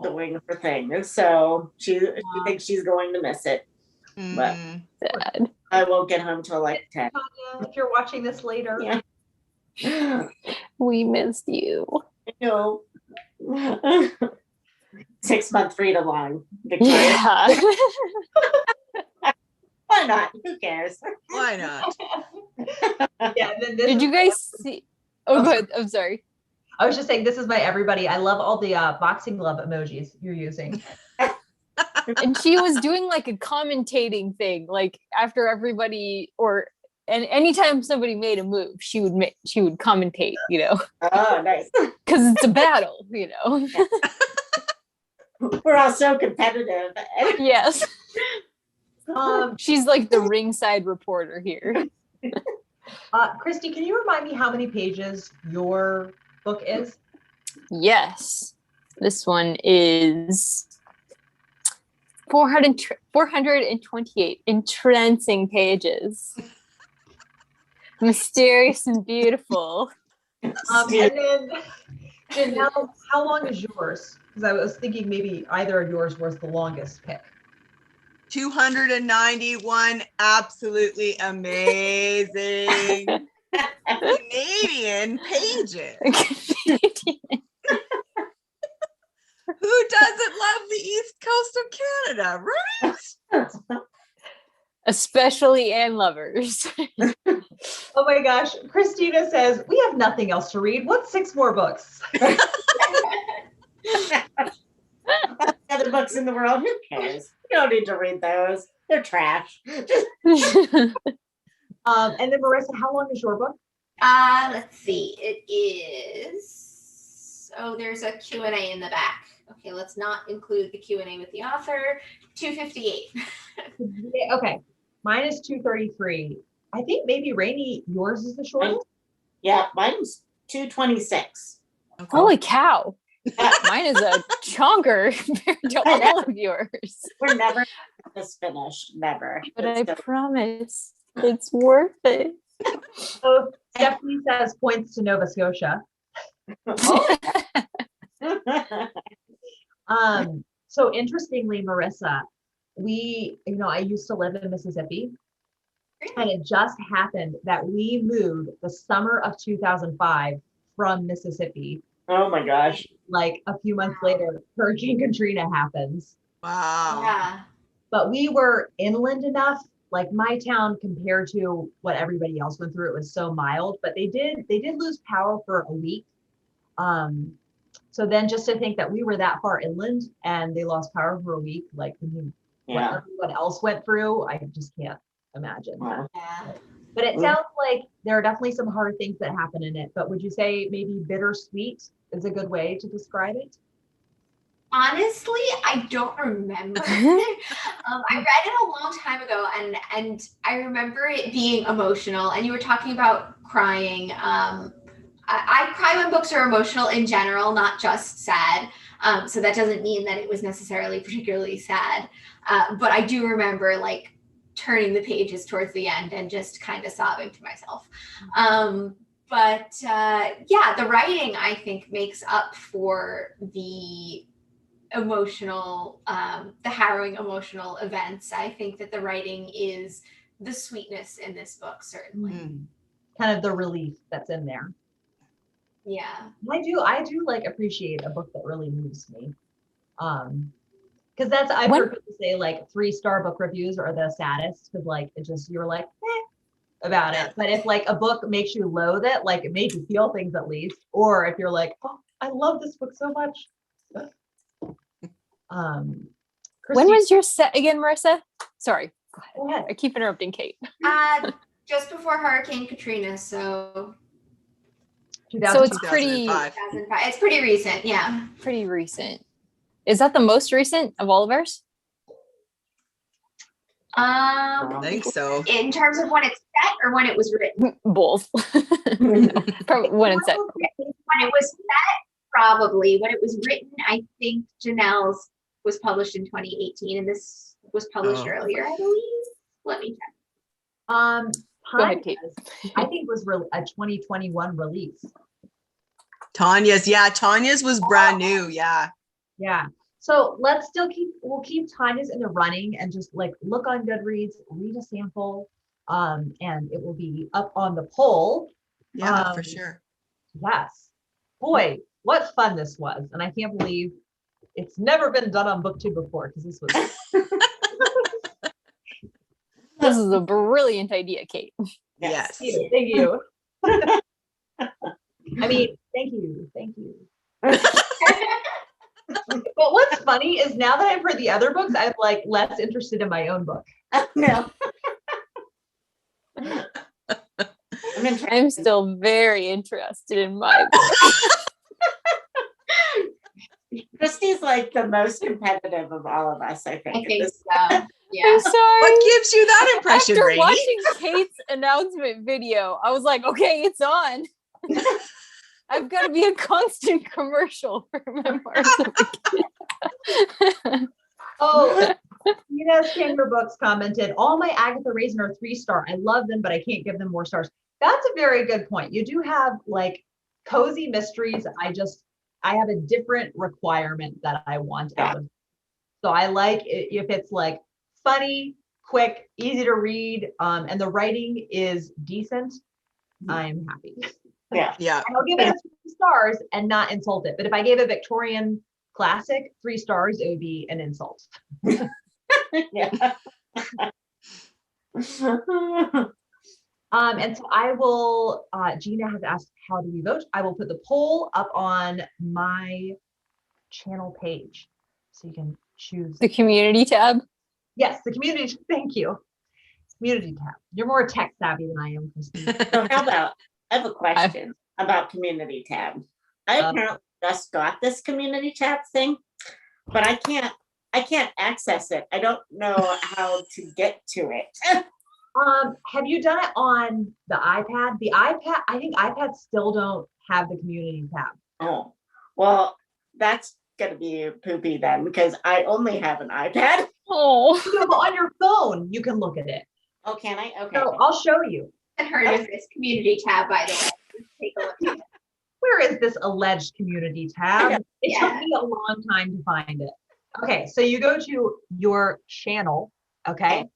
doing her thing. So she thinks she's going to miss it. But Sad. I won't get home till 10. Tanya, if you're watching this later. Yeah. We missed you. I know. 6-month read along, Victoria. Yeah. Well, Why not? Who cares? Why not? Yeah. And then this Did is you guys see? Oh, Oh, good. I'm sorry. I was just saying, this is my everybody. I love all the boxing glove emojis you're using. And she was doing like a commentating thing, like after everybody and anytime somebody made a move, she would commentate, Oh, nice. because it's a battle, We're all so competitive. Yes. Um, She's like the ringside reporter here. Christy, can you remind me how many pages your book is? Yes. This one is 428 entrancing pages. Mysterious and beautiful. And then Janelle, how long is yours? Because I was thinking maybe either of yours was the longest pick. 291, absolutely amazing Canadian pages. Who doesn't love the East Coast of Canada, right? Especially Anne lovers. Oh my gosh. Christina says, we have nothing else to read. What's 6 more books? Other books in the world, who cares? You don't need to read those. They're trash. And then Marissa, how long is your book? Let's see. It is. Oh, there's a Q&A in the back. Okay, let's not include the Q&A with the author. 258. Okay. Mine is 233. I think maybe Rainey, yours is the shortest. Yeah, mine's 226. Holy cow. Mine is a chonker compared to all of yours. We're never this finished. Never. But I promise it's worth it. So Stephanie says points to Nova Scotia. So interestingly, Marissa, I used to live in Mississippi, and it just happened that we moved the summer of 2005 from Mississippi. Oh my gosh. Like a few months later, Hurricane Katrina happens. Wow. Yeah. But we were inland enough, like my town compared to what everybody else went through, it was so mild, but they did lose power for a week. So then just to think that we were that far inland and they lost power for a week, like what everyone else went through, I just can't imagine. Wow. Yeah. But it sounds like there are definitely some hard things that happen in it. But would you say maybe bittersweet is a good way to describe it? Honestly, I don't remember. I read it a long time ago, and I remember it being emotional. And you were talking about crying. I cry when books are emotional in general, not just sad. So that doesn't mean that it was necessarily particularly sad. But I do remember like turning the pages towards the end and just kind of sobbing to myself. But the writing, I think, makes up for the emotional, the harrowing emotional events. I think that the writing is the sweetness in this book, certainly. Kind of the relief that's in there. Yeah. I do like appreciate a book that really moves me. Because I've heard people say like 3-star book reviews are the saddest because like it just you're like about it. But if like a book makes you loathe it, like it made you feel things at least, or if you're like, oh, I love this book so much. When was your set again, Marissa? Sorry, go ahead. I keep interrupting Kate. Just before Hurricane Katrina, so it's pretty. 2005. It's pretty recent, yeah. Pretty recent. Is that the most recent of all of ours? I think so. In terms of when it's set or when it was written? Both. No, probably when it's set. When it was set, probably. When it was written, I think Janelle's was published in 2018, and this was published earlier, I believe. Let me check. Go ahead, Kate. I think was a 2021 release. Tanya's was brand new. Yeah. So we'll keep Tanya's in the running and just like look on Goodreads, read a sample, and it will be up on the poll. Yeah, for sure. Yes. Boy, what fun this was. And I can't believe it's never been done on BookTube before because this was This is a brilliant idea, Kate. Yes. Thank you. I mean, thank you. But what's funny is now that I've read the other books, I'm like less interested in my own book. No. I'm still very interested in my book. Christy's like the most competitive of all of us, I think. I think so. I'm Yeah. sorry. What gives you that impression, After Rainey? watching Kate's announcement video, I was like, okay, it's on. I've got to be a constant commercial for Memoirs of a Oh, Tina's Chamber Books commented, all my Agatha Raisin are 3-star. I love them, but I can't give them more stars. That's a very good point. You do have like cozy mysteries. I have a different requirement that I want out of. So I like it if it's like funny, quick, easy to read, and the writing is decent. I'm happy. Yeah. Yeah. And I'll give it 3 stars and not insult it. But if I gave a Victorian classic 3 stars, it would be an insult. Yeah. And so I will, Gina has asked, how do we vote? I will put the poll up on my channel page. So you can choose. The community tab. Yes, the community, thank you. Community tab. You're more tech savvy than I am, Christy. So how about, I have a question about community tab. I apparently just got this community tab thing, but I can't access it. I don't know how to get to it. Have you done it on the iPad? The iPad, I think iPads still don't have the community tab. Oh, well, that's gonna be poopy then, because I only have an iPad. Oh, So on your phone, you can look at it. Oh, can I? Okay. So I'll show you. I heard of this community tab, by the way. Let's take a look at it. Where is this alleged community tab? It took Yeah. me a long time to find it. Okay, so you go to your channel, okay? Okay.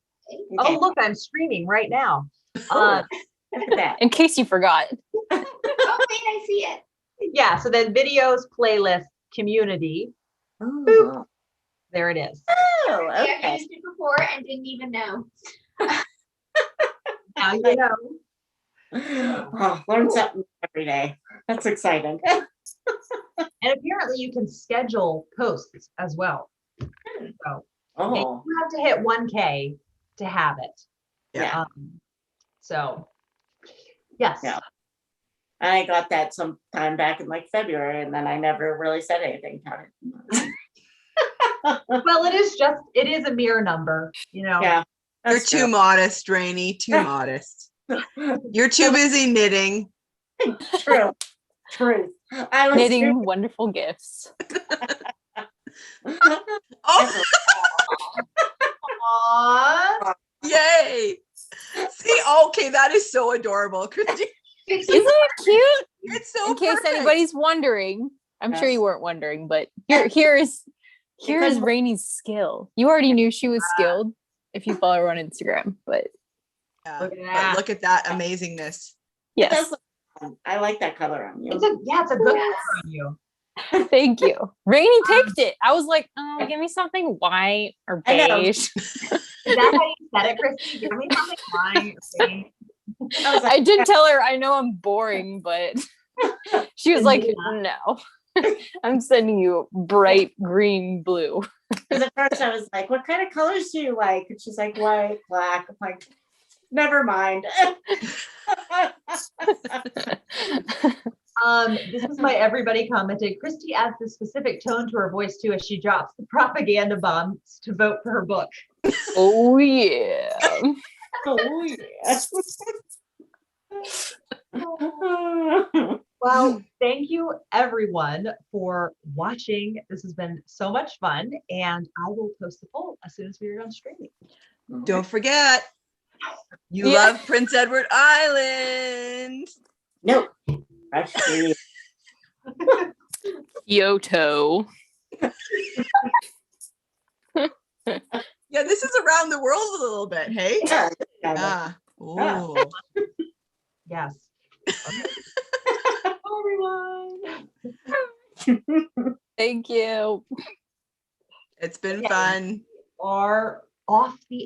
Oh, look, I'm streaming right now. Look at that. in case you forgot. Oh, wait, I see it. Yeah, so then videos, playlist, community. Oh, There it is. oh, I've okay. used it before and didn't even know. Now you know. Oh, learn something every day. That's exciting. And apparently you can schedule posts as well. So and Oh, you have to hit 1K to have it. yeah. So yes. Yeah. I got that sometime back in like February, and then I never really said anything about it. Well, it is a mere number, you know. Yeah. You're that's too modest, Rainey. Too modest. You're too busy knitting. true. True. I was Knitting wonderful gifts. Oh, Aww. yay. See, okay, that is so adorable, Christy. Isn't it cute? It's so In case perfect. anybody's wondering, I'm sure Yes. you weren't wondering, but here is Rainey's skill. You already knew she was skilled if you follow her on Instagram, but Yeah, Look at but that. look at that amazingness. It does yes, look fun. I like that color on you. It's a good Yes. color on you. thank you. Rainey picked it. I was like, oh, give me something white or I know. beige. Is that how you said it, Christy? Give me something fine. Okay. I was like, I did tell her I know I'm boring, but she was like, no. I'm sending you bright green blue. because at first I was like, what kind of colors do you like? And she's like, white, black. I'm like, never mind. This is my everybody commented. Christy adds the specific tone to her voice too as she drops the propaganda bombs to vote for her book. Oh yeah. Oh, yeah. Well, thank you everyone for watching. This has been so much fun, and I will post the poll as soon as we are done streaming. Don't forget, you Yeah. love Prince Edward Island. Nope. Actually, Kyoto. Yeah, this is around the world a little bit, hey? yeah. Ah, ooh. Yes. Bye, everyone. Thank you. It's been fun. Are off the